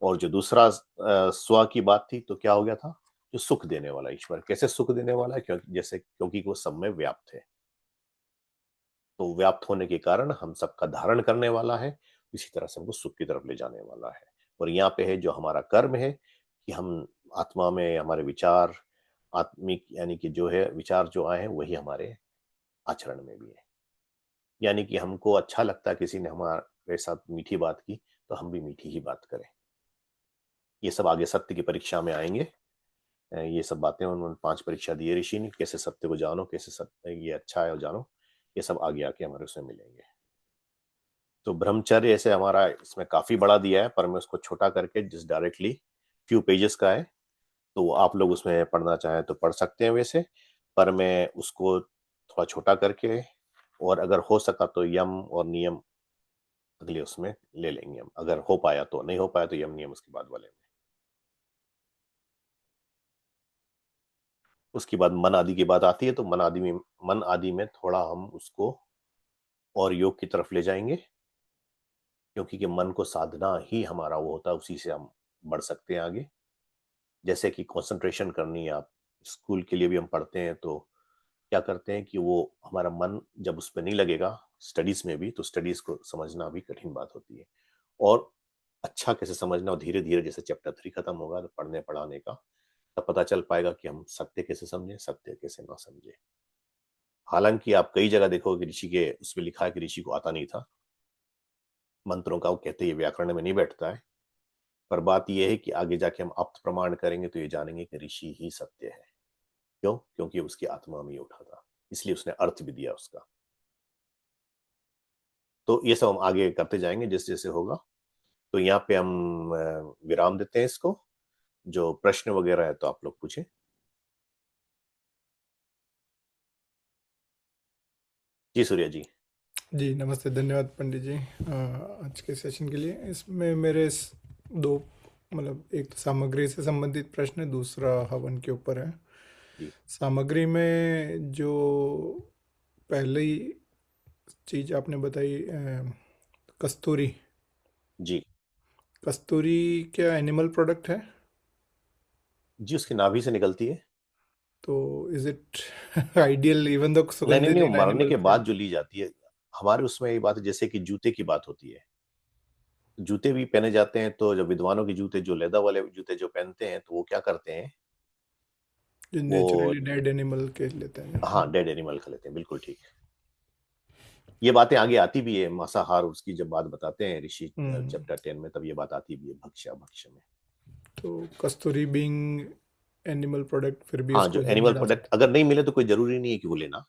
और जो दूसरा स्व की बात थी, तो क्या हो गया था, जो सुख देने वाला ईश्वर, कैसे सुख देने वाला है, क्योंकि वो सब में व्याप्त है, तो व्याप्त होने के कारण हम सबका धारण करने वाला है, इसी तरह से हमको सुख की तरफ ले जाने वाला है। और यहाँ पे है जो हमारा कर्म है, कि हम आत्मा में हमारे विचार, आत्मिक यानी कि जो है विचार जो आए हैं वही हमारे आचरण में भी है। यानी कि हमको अच्छा लगता है किसी ने हमारे साथ मीठी बात की, तो हम भी मीठी ही बात करें। ये सब आगे सत्य की परीक्षा में आएंगे। ये सब बातें उन्होंने 5 परीक्षा दी है ऋषि ने, कैसे सत्य को जानो, कैसे सत्य ये अच्छा है और जानो। ये सब आगे आके हमारे उसमें मिलेंगे। तो ब्रह्मचर्य ऐसे हमारा इसमें काफी बड़ा दिया है, पर मैं उसको छोटा करके जिस डायरेक्टली फ्यू पेजेस का है, तो आप लोग उसमें पढ़ना चाहें तो पढ़ सकते हैं वैसे, पर मैं उसको थोड़ा छोटा करके, और अगर हो सका तो यम और नियम अगले उसमें ले लेंगे हम, अगर हो पाया तो, नहीं हो पाया तो यम नियम उसके बाद वाले में। उसके बाद मन आदि की बात आती है, तो मन आदि में थोड़ा हम उसको और योग की तरफ ले जाएंगे, क्योंकि कि मन को साधना ही हमारा वो होता है, उसी से हम बढ़ सकते हैं आगे। जैसे कि कंसंट्रेशन करनी है, आप स्कूल के लिए भी हम पढ़ते हैं, तो क्या करते हैं कि वो हमारा मन जब उस पर नहीं लगेगा स्टडीज में भी, तो स्टडीज को समझना भी कठिन बात होती है। और अच्छा कैसे समझना, और धीरे धीरे जैसे चैप्टर 3 खत्म होगा तो पढ़ने पढ़ाने का, तब पता चल पाएगा कि हम सत्य कैसे समझे, सत्य कैसे ना समझे। हालांकि आप कई जगह देखोगे ऋषि के उसमें लिखा है कि ऋषि को आता नहीं था मंत्रों का, वो कहते हैं ये व्याकरण में नहीं बैठता है, पर बात यह है कि आगे जाके हम आप्त प्रमाण करेंगे तो ये जानेंगे कि ऋषि ही सत्य है। क्यों? क्योंकि उसकी आत्मा में उठा था, इसलिए उसने अर्थ भी दिया उसका। तो ये सब हम आगे करते जाएंगे जैसे जैसे होगा। तो यहाँ पे हम विराम देते हैं इसको। जो प्रश्न वगैरह है तो आप लोग पूछें। जी सूर्या जी। जी नमस्ते, धन्यवाद पंडित जी आज के सेशन के लिए। इसमें मेरे दो, मतलब एक तो सामग्री से संबंधित प्रश्न है, दूसरा हवन के ऊपर है। जी सामग्री में जो पहली चीज आपने बताई, कस्तूरी। जी कस्तूरी क्या एनिमल प्रोडक्ट है? जी, उसकी नाभि से निकलती है। तो is it ideal, even though नहीं नहीं सुगंधित नहीं, वो इन मरने एनिमल के बाद प्रोडक्ट? जो ली जाती है। हमारे उसमें ये बात है, जैसे कि जूते की बात होती है, जूते भी पहने जाते हैं, तो जब विद्वानों के जूते, जो लेदर वाले जूते जो पहनते हैं, तो वो क्या करते हैं, जो वो, नेचुरली डेड एनिमल के लेते हैं। हाँ, डेड एनिमल का लेते हैं, बिल्कुल ठीक। ये बातें आगे आती भी है, मांसाहार उसकी जब बात बताते हैं ऋषि हम्म। चैप्टर 10 में, तब ये बात आती भी है भक्ष्य भक्ष्य में। तो कस्तूरी बीइंग एनिमल प्रोडक्ट, फिर भी हाँ, जो उसको घी एनिमल में डाल प्रोडक्ट सकते अगर नहीं मिले तो कोई जरूरी नहीं है कि वो लेना।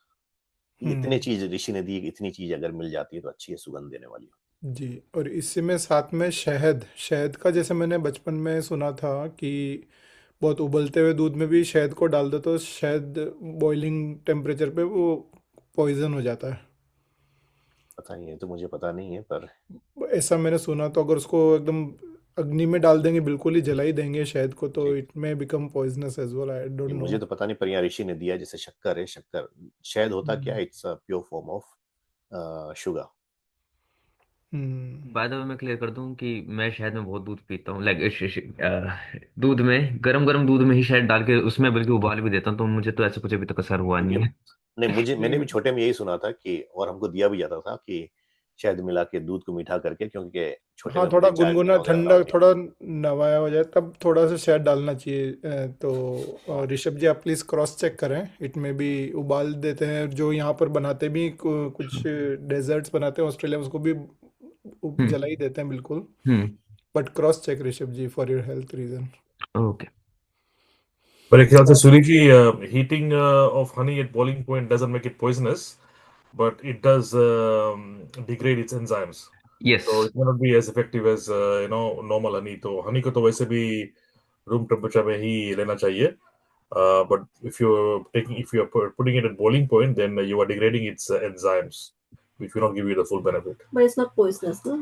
हैं। इतने चीज ऋषि ने दी, इतनी चीज अगर मिल जाती है तो अच्छी है, सुगंध देने वाली। जी। और इसी में साथ में शहद, शहद का जैसे मैंने बचपन में सुना था कि बहुत उबलते हुए दूध में भी शहद को डाल दो तो शहद बॉइलिंग टेम्परेचर पे वो पॉइजन हो जाता है। पता नहीं है तो, मुझे पता नहीं है, पर ऐसा मैंने सुना। तो अगर उसको एकदम अग्नि में डाल देंगे, बिल्कुल ही जला ही देंगे शहद को, तो जी, इट में become poisonous as well, I don't ये नो। मुझे तो पता नहीं, पर यहाँ ऋषि ने दिया। जैसे शक्कर है, शक्कर शहद होता क्या है, it's a pure form of sugar. Hmm. By the way मैं क्लियर कर दूं कि मैं शहद में बहुत दूध पीता हूँ, दूध में, गरम गरम दूध में ही शहद डाल के उसमें बल्कि उबाल भी देता हूँ, तो मुझे तो ऐसा कुछ अभी तक असर हुआ क्योंकि नहीं है। नहीं, मुझे, नहीं, मैंने भी छोटे में यही सुना था कि, और हमको दिया भी जाता था कि शहद मिला के दूध को मीठा करके, क्योंकि छोटे हाँ, में थोड़ा मुझे चाय गुनगुना पीना वगैरह ठंडा, अलाउड नहीं थोड़ा था। नवाया हो जाए तब थोड़ा सा शहद डालना चाहिए। तो हाँ ऋषभ जी, आप प्लीज़ क्रॉस चेक करें। इट में भी उबाल देते हैं, जो यहाँ पर बनाते भी कुछ डेजर्ट्स बनाते हैं ऑस्ट्रेलिया में, उसको भी हम्म। जला ही देते हैं बिल्कुल। Hmm. But cross check Rishabh ji, for your health reason. Okay. मेरे ख्याल से सूर्य की heating of honey at boiling point doesn't make it poisonous, but it does degrade its enzymes. Yes. So it may not be as effective as normal honey. तो honey को तो वैसे भी room temperature में ही लेना चाहिए. But if you're putting it at boiling point, then you are degrading its enzymes, which will not give you the full benefit. But it's not poisonous, no?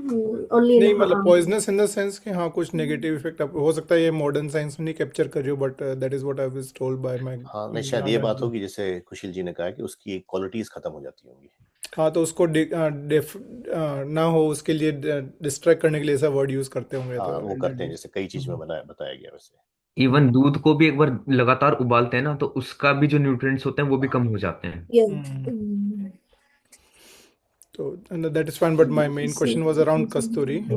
Only in नहीं, मतलब poisonous in the sense कि हाँ, कुछ negative effect हो सकता है, ये modern science में नहीं कैप्चर कर रही हो, but that is what I was told by my हाँ, नहीं, शायद ये नाना बात जी। होगी जैसे खुशील जी ने कहा कि उसकी क्वालिटीज खत्म हो जाती होंगी। हाँ, तो उसको ना हो उसके लिए डिस्ट्रैक्ट करने के लिए ऐसा वर्ड यूज करते होंगे, हाँ, तो वो करते हैं, एल्डरली। जैसे कई चीज में बताया गया वैसे। इवन दूध को भी एक बार लगातार उबालते हैं ना, तो उसका भी जो न्यूट्रिएंट्स होते हैं वो भी कम हो जाते हैं। yes. So that is fine, but my main question was around Kasturi. Ji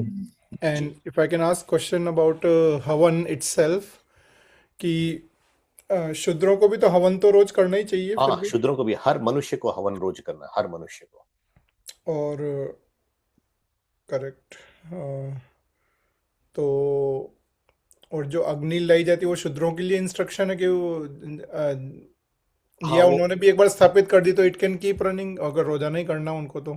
And if I can ask question about हवन itself, कि शूद्रों को भी तो हवन तो रोज करना ही चाहिए फिर हाँ, भी। शूद्रों को भी, हर मनुष्य को हवन रोज करना है, हर मनुष्य को। और करेक्ट। तो और जो अग्नि लाई जाती है वो शूद्रों के लिए इंस्ट्रक्शन है कि वो हाँ या वो उन्होंने भी एक बार स्थापित कर दी तो इट कैन कीप रनिंग, अगर रोजाना ही करना उनको तो।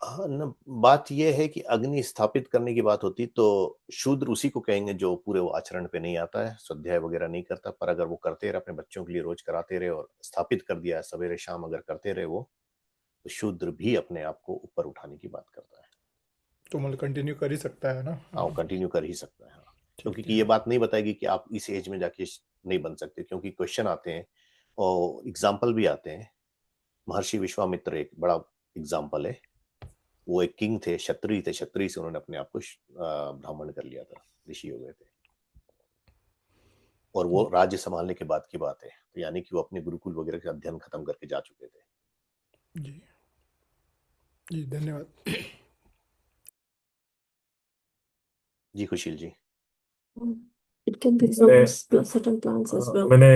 हाँ न, बात यह है कि अग्नि स्थापित करने की बात होती तो शूद्र उसी को कहेंगे जो पूरे वो आचरण पे नहीं आता है, स्वाध्याय वगैरह नहीं करता, पर अगर वो करते रहे, अपने बच्चों के लिए रोज कराते रहे और स्थापित कर दिया है सवेरे शाम अगर करते रहे वो, तो शूद्र भी अपने आप को ऊपर उठाने की बात करता है। तो मतलब कंटिन्यू कर ही सकता है ना। हाँ वो हाँ, कंटिन्यू कर ही सकता है। हाँ ठीक क्योंकि है। ये बात नहीं बताएगी कि आप इस एज में जाके नहीं बन सकते, क्योंकि क्वेश्चन आते हैं और एग्जाम्पल भी आते हैं। महर्षि विश्वामित्र एक बड़ा एग्जाम्पल है। वो एक किंग थे, क्षत्रिय थे, क्षत्रिय से उन्होंने अपने आप को ब्राह्मण कर लिया था, ऋषि हो गए थे, और वो राज्य संभालने के बाद की बात है, तो यानी कि वो अपने गुरुकुल वगैरह के अध्ययन खत्म करके जा चुके थे। जी जी, धन्यवाद। जी खुशील जी। It can be from Yes. certain plants as well. मैंने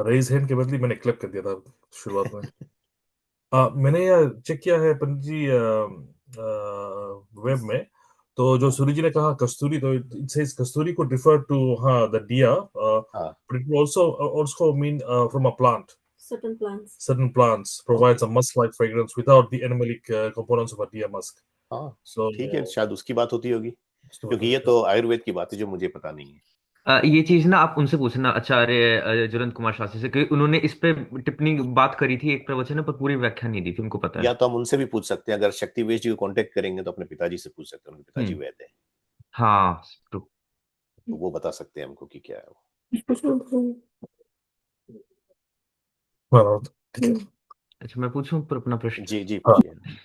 रेज हैंड के बदले मैंने क्लिक कर दिया था शुरुआत में। मैंने यह चेक किया है पंडित जी वेब में, तो जो सूर्य जी ने कहा कस्तूरी, तो it says Kasturi could refer to हाँ द दिया, हाँ but it also mean from a plant. Certain plants. Certain plants provides a musk-like fragrance without the animalic components of a deer musk. हाँ So ठीक है, शायद उसकी बात होती होगी, उसके क्योंकि बाद ये तो आयुर्वेद की बात है जो मुझे पता नहीं है। ये चीज ना आप उनसे पूछना, आचार्य ज्वलंत कुमार शास्त्री से, कि उन्होंने इस पे टिप्पणी बात करी थी एक प्रवचन में, पर पूरी व्याख्या नहीं दी थी, उनको पता या है। तो हम उनसे भी पूछ सकते हैं, अगर शक्ति वेश जी को कांटेक्ट करेंगे तो अपने पिताजी से पूछ सकते हैं, उनके पिताजी हम्म। वैद्य हैं, हाँ तो तो वो बता सकते हैं हमको कि क्या है वो। हाँ, ठीक है। अच्छा, मैं पूछूं पर अपना प्रश्न। जी जी हाँ, पूछिए।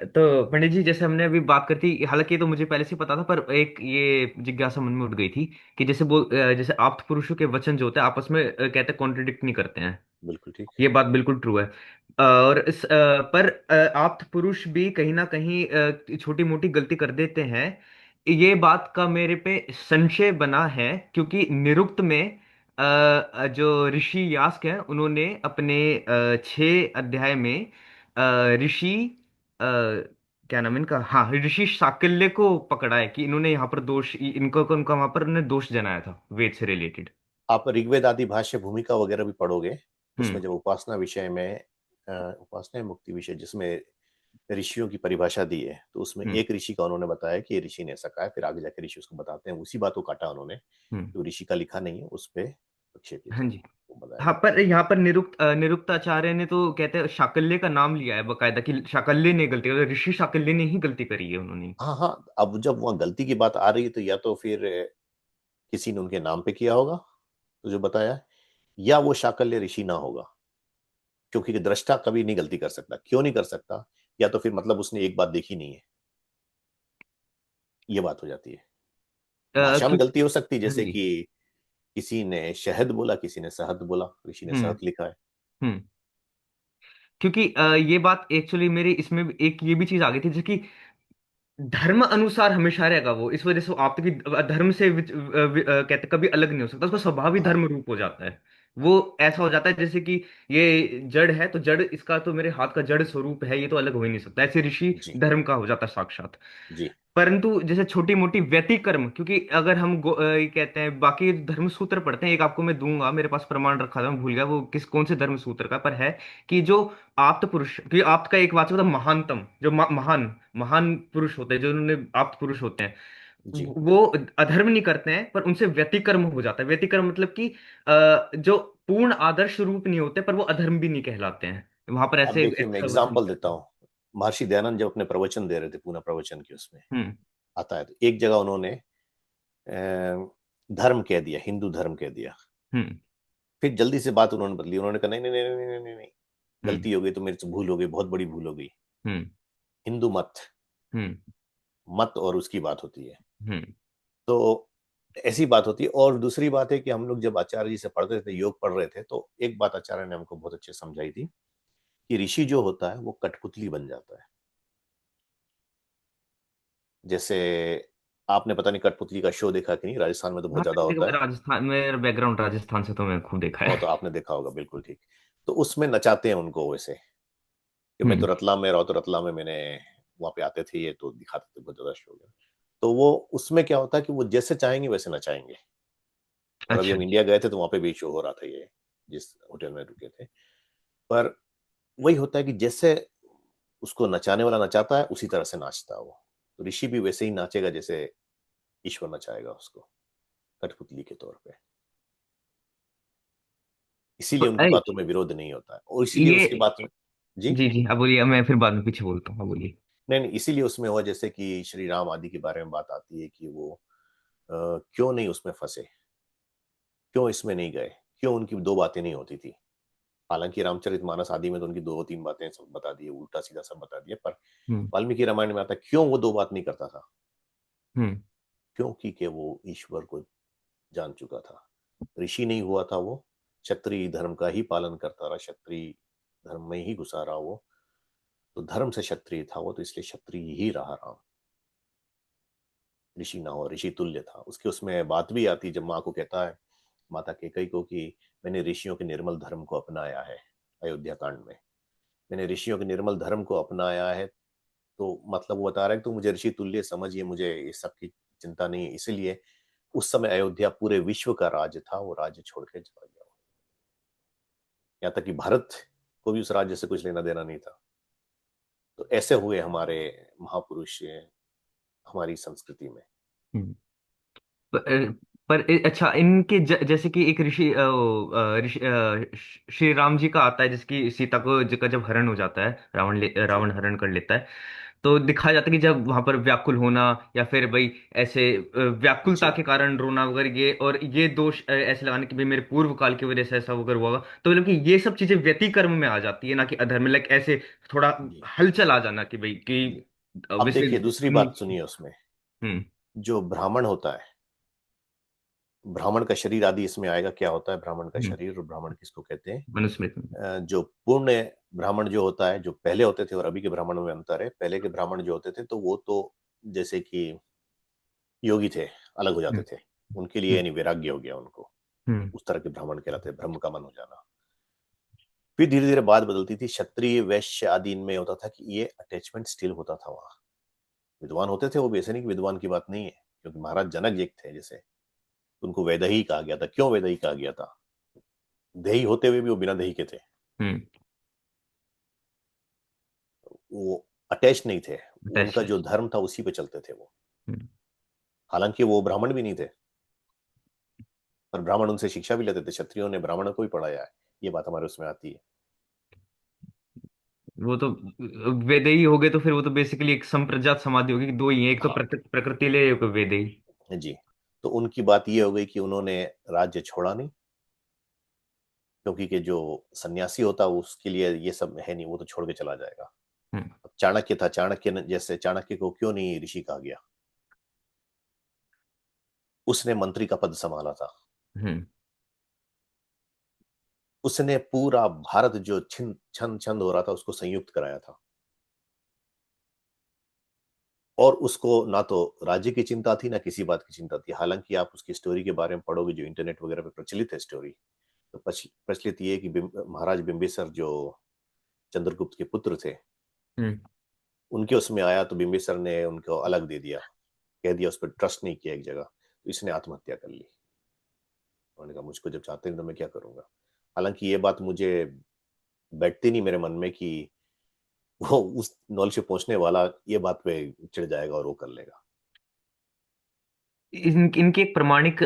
तो पंडित जी, जैसे हमने अभी बात करी थी, हालांकि ये तो मुझे पहले से ही पता था, पर एक ये जिज्ञासा मन में उठ गई थी कि जैसे वो जैसे आप्त पुरुषों के वचन जो होते हैं आपस में कहते हैं कॉन्ट्रडिक्ट नहीं करते हैं। बिल्कुल ठीक। ये बात बिल्कुल ट्रू है। और पर आप्त पुरुष भी कहीं ना कहीं छोटी मोटी गलती कर देते हैं। ये बात का मेरे पे संशय बना है, क्योंकि निरुक्त में जो ऋषि यास्क हैं, उन्होंने अपने 6 अध्याय में ऋषि क्या नाम है इनका, हाँ, ऋषि शाकिल्य को पकड़ा है कि इन्होंने यहाँ पर दोष, इनको उनका वहां पर उन्होंने दोष जनाया था वेद से रिलेटेड। आप ऋग्वेद आदि भाष्य भूमिका वगैरह भी पढ़ोगे, हम्म। उसमें जब उपासना विषय में उपासना मुक्ति विषय जिसमें ऋषियों की परिभाषा दी है, तो उसमें हम्म। एक ऋषि का उन्होंने बताया कि ये ऋषि ने ऐसा कहा है, फिर आगे जाकर ऋषि उसको बताते हैं, उसी बात को काटा उन्होंने, हम्म। तो ऋषि का लिखा नहीं है, उस पे प्रक्षेपित हाँ है, जी। वो बताया हाँ, गया। पर यहाँ पर निरुक्त आचार्य ने तो कहते हैं शाकल्य का नाम लिया है बकायदा, कि शाकल्य ने गलती करी, ऋषि शाकल्य ने ही गलती करी है उन्होंने। हाँ हाँ, अब जब वहाँ गलती की बात आ रही है तो या तो फिर किसी ने उनके नाम पे किया होगा, तो जो बताया, या वो शाकल्य ऋषि ना होगा, क्योंकि दृष्टा कभी नहीं गलती कर सकता। क्यों नहीं कर सकता? या तो फिर मतलब उसने एक बात देखी नहीं है, ये बात हो जाती है। भाषा में क्यों। गलती हो सकती है, हाँ जैसे जी। कि किसी ने शहद बोला, किसी ने शहद बोला, ऋषि ने हम्म। शहद लिखा है। हम्म। क्योंकि ये बात एक्चुअली मेरी इसमें एक ये भी चीज आ गई थी, जैसे कि धर्म अनुसार हमेशा रहेगा वो, इस वजह से वो आपकी धर्म से कहते कभी अलग नहीं हो सकता, उसका स्वभाव ही हाँ धर्म रूप हो जाता है। वो ऐसा हो जाता है जैसे कि ये जड़ है, तो जड़ इसका तो मेरे हाथ का जड़ स्वरूप है, ये तो अलग हो ही नहीं सकता, ऐसे ऋषि जी धर्म का हो जाता है साक्षात। जी परंतु जैसे छोटी मोटी व्यतिक्रम, क्योंकि अगर हम ये कहते हैं बाकी धर्म सूत्र पढ़ते हैं, एक आपको मैं दूंगा, मेरे पास प्रमाण रखा था, मैं भूल गया वो किस कौन से धर्म सूत्र का, पर है कि जो आप्त पुरुष, कि आप्त का एक वाचक होता है महानतम, जो महान महान पुरुष होते हैं, जो उन्होंने आप्त पुरुष होते हैं, जी। वो अधर्म नहीं करते हैं, पर उनसे व्यतिक्रम हो जाता है। व्यतिक्रम मतलब कि जो पूर्ण आदर्श रूप नहीं होते, पर वो अधर्म भी नहीं कहलाते हैं, वहां पर अब ऐसे देखिए मैं ऐसा वचन एग्जाम्पल दिया देता था। हूँ। महर्षि दयानंद जब अपने प्रवचन दे रहे थे, पूना प्रवचन के उसमें हम्म। आता है, तो एक जगह उन्होंने धर्म कह दिया, हिंदू धर्म कह दिया, हम्म। फिर जल्दी से बात उन्होंने बदली, उन्होंने कहा नहीं नहीं नहीं नहीं नहीं नहीं, हम्म। गलती हो गई, तो मेरे से भूल हो गई, बहुत बड़ी भूल हो गई। हम्म। हिंदू मत, हम्म। मत और उसकी बात होती है, हम्म। तो ऐसी बात होती है। और दूसरी बात है कि हम लोग जब आचार्य जी से पढ़ते थे, योग पढ़ रहे थे, तो एक बात आचार्य ने हमको बहुत अच्छे समझाई थी कि ऋषि जो होता है वो कठपुतली बन जाता है। जैसे आपने पता नहीं कठपुतली का शो देखा कि नहीं, राजस्थान में तो बहुत हाँ, ज्यादा होता है। राजस्थान, मेरा बैकग्राउंड राजस्थान से, तो मैं खूब देखा और है। तो आपने देखा होगा, बिल्कुल ठीक। तो उसमें नचाते हैं उनको वैसे, कि मैं तो हम्म। रतलाम में रहा, तो रतलाम में मैंने वहां पे आते थे, ये तो दिखाते थे बहुत ज्यादा शो। तो वो उसमें क्या होता है कि वो जैसे चाहेंगे वैसे नचाएंगे, और अभी अच्छा हम इंडिया गए थे तो वहां पे भी शो हो रहा था ये, जिस होटल में रुके थे। पर वही होता है कि जैसे उसको नचाने वाला नचाता है उसी तरह से नाचता है वो। तो ऋषि भी वैसे ही नाचेगा जैसे ईश्वर नचाएगा उसको, कठपुतली के तौर पे। इसीलिए उनकी अ, बातों में विरोध नहीं होता है, और इसीलिए ये उसकी बात में। जी। जी जी, अब बोलिए, मैं फिर बाद में पीछे बोलता हूँ, अब बोलिए। नहीं नहीं, इसीलिए उसमें हुआ जैसे कि श्री राम आदि के बारे में बात आती है कि वो क्यों नहीं उसमें फंसे, क्यों इसमें नहीं गए, क्यों उनकी दो बातें नहीं होती थी। हालांकि रामचरितमानस आदि में तो उनकी दो तीन बातें सब बता दी, उल्टा सीधा सब बता दिया, पर हम्म वाल्मीकि रामायण में आता है क्यों वो दो बात नहीं करता था। हम्म क्योंकि कि वो ईश्वर को जान चुका था, ऋषि नहीं हुआ था वो, क्षत्रिय धर्म का ही पालन करता रहा, क्षत्रिय धर्म में ही घुसा रहा वो, तो धर्म से क्षत्रिय था वो, तो इसलिए क्षत्रिय ही रहा राम, ऋषि ना हो, ऋषि तुल्य था। उसके उसमें बात भी आती जब माँ को कहता है, माता कैकई को, कि मैंने ऋषियों के निर्मल धर्म को अपनाया है। अयोध्या कांड में मैंने ऋषियों के निर्मल धर्म को अपनाया है, तो मतलब वो बता रहा है कि तू मुझे ऋषि तुल्य समझिए, मुझे इस सब की चिंता नहीं है। इसीलिए उस समय अयोध्या पूरे विश्व का राज्य था, वो राज्य छोड़ के चला गया। यहाँ तक कि भारत को भी उस राज्य से कुछ लेना देना नहीं था। तो ऐसे हुए हमारे महापुरुष हमारी संस्कृति में। हम्म। पर, अच्छा, इनके जैसे कि एक ऋषि श्री राम जी का आता है, जिसकी सीता को का जब हरण हो जाता है, जी रावण हरण कर लेता है। तो दिखाया जाता है कि जब वहां पर व्याकुल होना, या फिर भाई ऐसे व्याकुलता जी के कारण रोना वगैरह, ये और ये दोष ऐसे लगाने की भाई मेरे पूर्व काल की वजह से ऐसा वगैरह हुआ होगा। तो मतलब कि ये सब चीजें व्यतिकर्म में आ जाती है, ना कि अधर्म में, लाइक ऐसे थोड़ा जी हलचल आ जाना कि भाई कि जी। अब ऑब्वियसली। देखिए दूसरी बात सुनिए उसमें, हम्म जो ब्राह्मण होता है, ब्राह्मण का शरीर आदि इसमें आएगा। क्या होता है ब्राह्मण का हम्म शरीर, और ब्राह्मण किसको कहते हैं? मनुस्मृति में। जो पूर्ण ब्राह्मण जो होता है, जो पहले होते थे और अभी के ब्राह्मणों में अंतर है। पहले के ब्राह्मण जो होते थे तो वो तो जैसे कि योगी थे, अलग हो जाते हम्म थे, उनके लिए हम्म यानी वैराग्य हो गया उनको, हम्म उस तरह के ब्राह्मण कहलाते हैं, ब्रह्म का मन हो जाना। फिर धीरे धीरे बात बदलती थी, क्षत्रिय वैश्य आदि इनमें होता था कि ये अटैचमेंट स्टिल होता था वहां। विद्वान होते थे वो भी, ऐसे नहीं कि विद्वान की बात नहीं है, क्योंकि महाराज जनक जी थे जैसे, उनको वैदही कहा गया था। क्यों वैदही कहा गया था? दही होते हुए भी वो बिना दही के थे, हम्म वो अटैच नहीं थे, अटैच उनका है। जो धर्म था उसी पे चलते थे वो। हम्म। हालांकि वो ब्राह्मण भी नहीं थे, पर ब्राह्मण उनसे शिक्षा भी लेते थे, क्षत्रियों ने ब्राह्मणों को भी पढ़ाया है। ये बात हमारे उसमें आती वो तो वेदई हो गए, तो फिर वो तो बेसिकली एक संप्रजात समाधि होगी कि दो ही है, एक तो है। प्रकृति ले, एक वेदई। हाँ जी। तो उनकी बात ये हो गई कि उन्होंने राज्य छोड़ा नहीं, क्योंकि कि जो सन्यासी होता है उसके लिए ये सब है नहीं, वो तो छोड़ के चला जाएगा। हम्म अब चाणक्य था, चाणक्य जैसे चाणक्य को क्यों नहीं ऋषि कहा गया? उसने मंत्री का पद संभाला था, हम्म उसने पूरा भारत जो छिन छन छंद हो रहा था उसको संयुक्त कराया था। और उसको ना तो राज्य की चिंता थी ना किसी बात की चिंता थी। हालांकि आप उसकी स्टोरी के बारे में पढ़ोगे, जो इंटरनेट वगैरह पे प्रचलित है स्टोरी, तो प्रचलित ये है कि महाराज बिंबिसर जो चंद्रगुप्त के पुत्र थे, हम्म उनके उसमें आया तो बिंबिसर ने उनको अलग दे दिया, कह दिया, उस पर ट्रस्ट नहीं किया एक जगह, तो इसने आत्महत्या कर ली। उन्होंने कहा मुझको जब चाहते हैं तो मैं क्या करूंगा। हालांकि ये बात मुझे बैठती नहीं मेरे मन में कि वो उस नॉलेज पे पहुंचने वाला ये बात पे चिढ़ जाएगा और वो कर लेगा। इनकी एक प्रमाणिक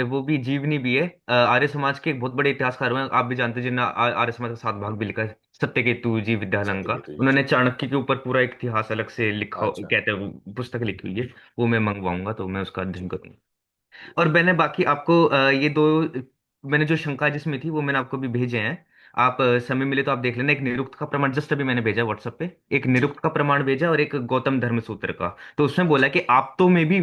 वो भी जीवनी भी है। आर्य समाज के एक बहुत बड़े इतिहासकार हुए हैं, आप भी जानते हैं, जिन्होंने आर्य समाज का 7 भाग भी लिखा है, सत्यकेतु जी विद्यालंका। सत्यकेतु जी, उन्होंने जी। चाणक्य के ऊपर पूरा एक इतिहास अलग से लिखा, अच्छा। कहते हैं पुस्तक लिखी हुई है। वो मैं मंगवाऊंगा तो मैं उसका अध्ययन जी करूंगा। जी और मैंने बाकी आपको ये दो, मैंने जो शंका जिसमें थी वो मैंने आपको भी भेजे हैं। आप समय मिले तो आप देख लेना। एक निरुक्त का प्रमाण जस्ट अभी मैंने भेजा व्हाट्सएप पे, एक जी। निरुक्त का प्रमाण भेजा, और एक गौतम धर्म सूत्र का। तो उसमें बोला अच्छा। कि आप्तों में भी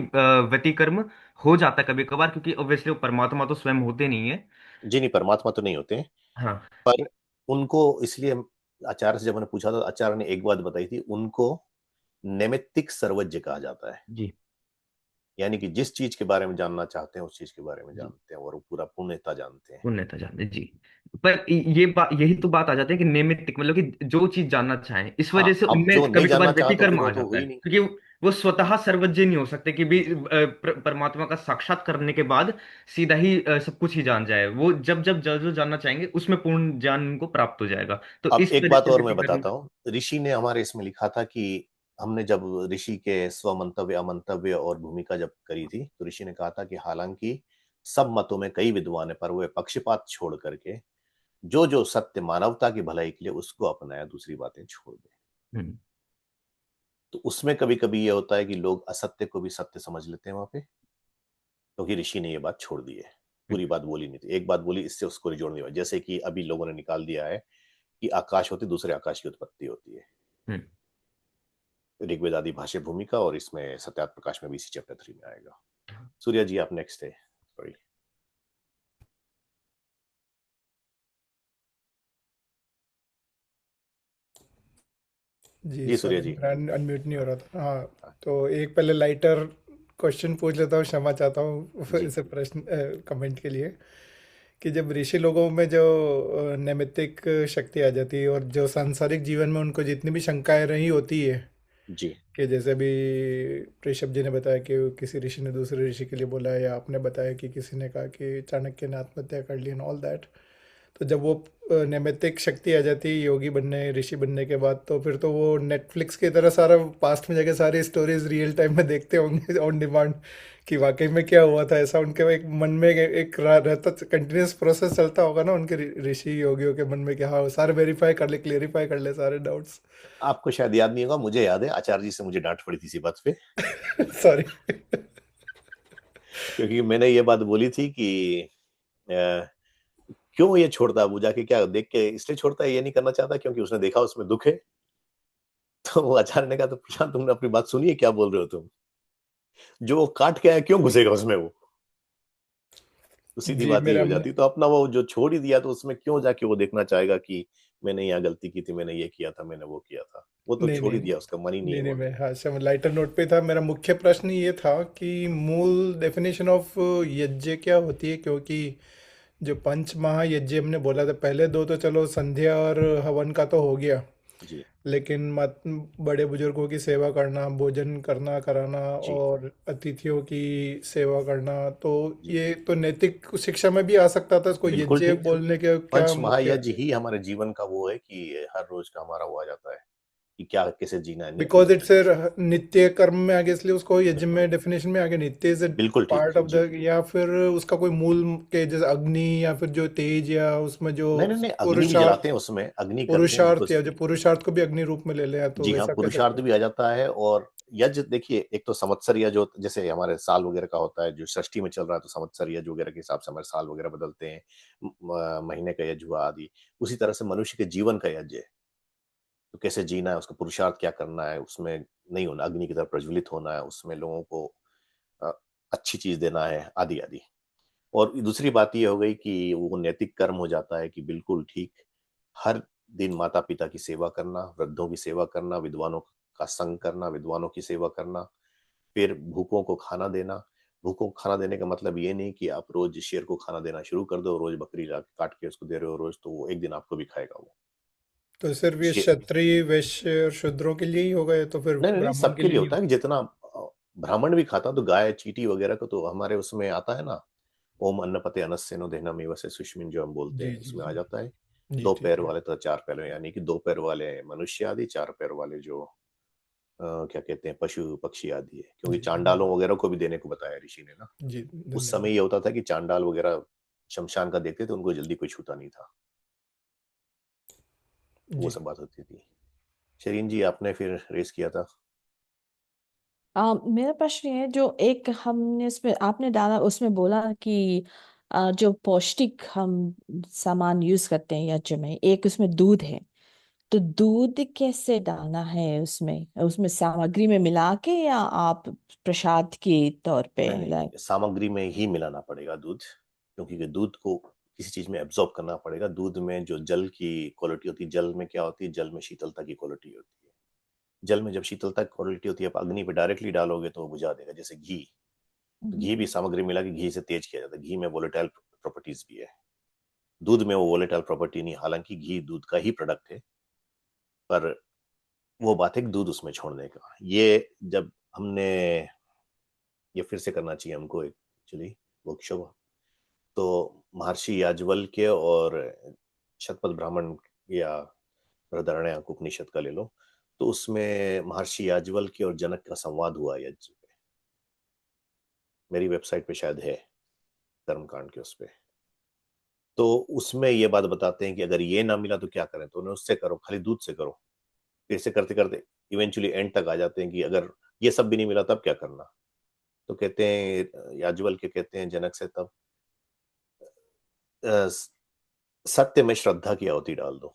व्यतिकर्म हो जाता है कभी कभार, क्योंकि ऑब्वियसली वो परमात्मा तो स्वयं होते नहीं है। जी नहीं, परमात्मा तो नहीं होते हैं, हाँ पर उनको इसलिए आचार्य से जब मैंने पूछा था, आचार्य ने एक बात बताई थी, उनको नैमित्तिक सर्वज्ञ कहा जाता है। जी। यानी कि जिस चीज के बारे में जानना चाहते हैं उस चीज के बारे में जानते हैं और वो पूरा पूर्णतः जानते हैं। पुण्यता जाने जी। पर ये बात, यही तो बात आ जाती है कि नैमित्तिक मतलब कि जो चीज जानना चाहें, इस हाँ, वजह से अब उनमें जो नहीं कभी कभार जानना चाहा तो फिर व्यतिकर्म वो आ तो जाता है, हुई नहीं। क्योंकि वो स्वतः सर्वज्ञ नहीं हो सकते कि भी परमात्मा का साक्षात करने के बाद सीधा ही सब कुछ ही जान जाए। वो जब जब जो जो जानना चाहेंगे उसमें पूर्ण ज्ञान उनको प्राप्त हो जाएगा। तो अब इस एक वजह बात से और मैं व्यतिकर्म। बताता हूँ, ऋषि ने हमारे इसमें लिखा था कि हमने जब ऋषि के स्वमंतव्य अमंतव्य और भूमिका जब करी थी तो ऋषि ने कहा था कि हालांकि सब मतों में कई विद्वान है पर वो पक्षपात छोड़ करके जो जो सत्य मानवता की भलाई के लिए उसको अपनाया, दूसरी बातें छोड़ दे। हम्म। तो उसमें कभी कभी ये होता है कि लोग असत्य को भी सत्य समझ लेते हैं वहां पे, क्योंकि ऋषि ने ये बात छोड़ दी है, पूरी बात बोली नहीं थी, एक बात बोली इससे उसको नहीं जोड़ दिया। जैसे कि अभी लोगों ने निकाल दिया है कि आकाश होती दूसरे आकाश की उत्पत्ति होती है, हम्म। ऋग्वेद आदि भाष्य भूमिका, और इसमें सत्यार्थ प्रकाश में भी इसी चैप्टर 3 में आएगा। सूर्या जी आप नेक्स्ट है, सॉरी। जी जी सूर्या सॉरी, जी। मेरा अनम्यूट नहीं हो रहा था। हाँ, तो एक पहले लाइटर क्वेश्चन पूछ लेता हूँ, क्षमा चाहता हूँ जी इसे प्रश्न कमेंट के लिए, कि जब ऋषि लोगों में जो नैमित्तिक शक्ति आ जाती है और जो सांसारिक जीवन में उनको जितनी भी शंकाएं रही होती है, जी कि जैसे भी ऋषभ जी ने बताया कि किसी ऋषि ने दूसरे ऋषि के लिए बोला, या आपने बताया कि किसी ने कहा कि चाणक्य ने आत्महत्या कर ली एंड ऑल दैट, तो जब वो नैमित्तिक शक्ति आ जाती है योगी बनने ऋषि बनने के बाद, तो फिर तो वो नेटफ्लिक्स की तरह सारा पास्ट में जाके सारी स्टोरीज रियल टाइम में देखते होंगे ऑन डिमांड, कि वाकई में क्या हुआ था ऐसा। उनके एक मन में एक रहता कंटिन्यूस प्रोसेस चलता होगा ना उनके ऋषि योगियों के मन में, कि हाँ सारे वेरीफाई कर ले, क्लेरिफाई कर ले सारे डाउट्स। आपको शायद याद नहीं होगा, मुझे याद है आचार्य जी से मुझे डांट पड़ी थी इसी बात पे सॉरी। क्योंकि मैंने ये बात बोली थी कि अ, क्यों ये छोड़ता है, वो जाके क्या देख के इसलिए छोड़ता है, ये नहीं करना चाहता क्योंकि उसने देखा उसमें दुख है। तो वो आचार्य ने कहा तो प्रशांत तुमने अपनी बात सुनी है, क्या बोल रहे हो तुम, जो वो काट के आया क्यों घुसेगा उसमें, वो तो सीधी जी बात यही मेरा हो जाती। तो अपना वो जो छोड़ ही दिया तो उसमें क्यों जाके वो देखना चाहेगा कि मैंने यहाँ गलती की थी, मैंने ये किया था, मैंने वो किया था, वो तो नहीं छोड़ नहीं ही दिया, उसका मन ही नहीं नहीं है नहीं, वहां मैं पे। हाँ सब लाइटर नोट पे था। मेरा मुख्य प्रश्न ये था कि मूल डेफिनेशन ऑफ यज्ञ क्या होती है, क्योंकि जो पंच महायज्ञ हमने बोला था, पहले दो तो चलो संध्या और हवन का तो हो गया, जी लेकिन मत बड़े बुजुर्गों की सेवा करना, भोजन करना कराना, जी और अतिथियों की सेवा करना, तो जी ये तो नैतिक शिक्षा में भी आ सकता था। इसको बिल्कुल यज्ञ ठीक। बोलने के क्या पंच मुख्य, महायज्ञ ही हमारे जीवन का वो है कि हर रोज का हमारा वो आ जाता है कि क्या कैसे जीना है, नित्य बिकॉज जीना इट्स है कैसे। नित्य कर्म में आ गया, इसलिए उसको यज्ञ बिल्कुल में डेफिनेशन में आ गया। नित्य इज बिल्कुल ठीक पार्ट ऑफ जी। द, या फिर उसका कोई मूल के जैसे अग्नि, या फिर जो तेज, या उसमें जो नहीं नहीं नहीं, अग्नि भी जलाते पुरुषार्थ, हैं उसमें, अग्नि करते हैं देखो। पुरुषार्थ, या जो पुरुषार्थ को भी अग्नि रूप में ले लिया, तो जी हाँ, वैसा कह सकते पुरुषार्थ हैं। भी आ जाता है। और यज्ञ देखिए, एक तो संवत्सर या जो जैसे हमारे साल वगैरह का होता है, जो षष्ठी में चल रहा है तो संवत्सर यज्ञ वगैरह के हिसाब से हमारे साल वगैरह बदलते हैं, महीने का यज्ञ हुआ आदि। उसी तरह से मनुष्य के जीवन का यज्ञ है, तो कैसे जीना है, उसका पुरुषार्थ क्या करना है, उसमें नहीं होना, अग्नि की तरह प्रज्वलित होना है, उसमें लोगों को अ, अच्छी चीज देना है आदि आदि। और दूसरी बात ये हो गई कि वो नैतिक कर्म हो जाता है कि बिल्कुल ठीक, हर दिन माता पिता की सेवा करना, वृद्धों की सेवा करना, विद्वानों का संग करना, विद्वानों की सेवा करना, फिर भूखों को खाना देना। भूखों को खाना देने का मतलब ये नहीं कि आप रोज शेर को खाना देना शुरू कर दो, रोज बकरी काट के उसको दे रहे हो रोज, तो वो एक दिन आपको भी खाएगा वो। तो सिर्फ ये शेर क्षत्रिय वैश्य और शूद्रों के लिए ही होगा, ये तो फिर नहीं नहीं नहीं, ब्राह्मण के सबके लिए लिए नहीं होता है कि जितना ब्राह्मण भी खाता, तो गाय चींटी वगैरह को तो हमारे उसमें आता है ना, ओम अन्नपते अनस्सेनो देहनामेव से सुष्मिन जो हम बोलते जी हैं, जी उसमें आ जी जाता है। जी, दो ठीक पैर है। वाले तो चार पैर, यानी कि दो पैर वाले मनुष्य आदि, चार पैर वाले जो क्या कहते हैं पशु पक्षी आदि है, क्योंकि जी चांडालों वगैरह को भी देने को बताया ऋषि ने ना। जी, उस समय धन्यवाद। ये होता था कि चांडाल वगैरह शमशान का देखते थे, उनको जल्दी कोई छूता नहीं था, तो वो जी, सब बात होती थी। शरीन जी आपने फिर रेस किया था। मेरा प्रश्न ये है, जो एक हमने इसमें आपने डाला उसमें बोला कि जो पौष्टिक हम सामान यूज करते हैं यज्ञ में, एक उसमें दूध है, तो दूध कैसे डालना है उसमें उसमें सामग्री में मिला के, या आप प्रसाद के तौर पे नहीं नहीं लाइक? नहीं, सामग्री में ही मिलाना पड़ेगा दूध, क्योंकि ये दूध को किसी चीज में एब्जॉर्ब करना पड़ेगा। दूध में जो जल की क्वालिटी होती है, जल में क्या होती है, जल में शीतलता की क्वालिटी होती है। जल में जब शीतलता की क्वालिटी होती है, आप अग्नि पे डायरेक्टली डालोगे तो वो बुझा देगा, जैसे घी। तो घी भी सामग्री मिला कि घी से तेज किया जाता है। घी में वोलेटाइल प्रॉपर्टीज भी है, दूध में वो वोलेटाइल प्रॉपर्टी नहीं, हालांकि घी दूध का ही प्रोडक्ट है, पर वो बात है कि दूध उसमें छोड़ने का। ये जब हमने, ये फिर से करना चाहिए हमको एक्चुअली वर्कशॉप, तो महर्षि याज्ञवल्क्य और शतपथ ब्राह्मण या बृहदारण्यक उपनिषद का ले लो, तो उसमें महर्षि याज्ञवल्क्य और जनक का संवाद हुआ यज्ञ पे। मेरी वेबसाइट पे शायद है, कर्मकांड के उस पे। तो उसमें ये बात बताते हैं कि अगर ये ना मिला तो क्या करें, तो उन्हें उससे करो, खाली दूध से करो। फिर से करते करते इवेंचुअली एंड तक आ जाते हैं कि अगर ये सब भी नहीं मिला तब क्या करना। तो कहते हैं याज्ञवल्क्य कहते हैं जनक से, तब अ, सत्य में श्रद्धा की आहुति डाल दो,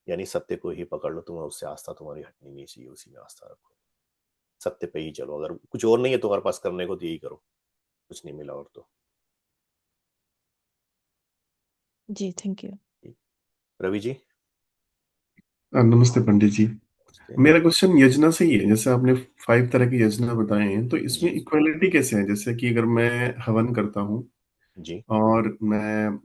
यानी सत्य को ही पकड़ लो, तुम्हें उससे आस्था तुम्हारी हटनी नहीं चाहिए, उसी में आस्था रखो, सत्य पे ही चलो। अगर कुछ और नहीं है तुम्हारे पास करने को तो यही करो, कुछ नहीं मिला और तो। जी, थैंक यू। रवि जी। नमस्ते पंडित जी। नमस्ते। मेरा क्वेश्चन योजना से ही है। जैसे आपने 5 तरह की योजना बताए हैं, तो इसमें जी इक्वालिटी कैसे है? जैसे कि अगर मैं हवन करता हूँ जी। और मैं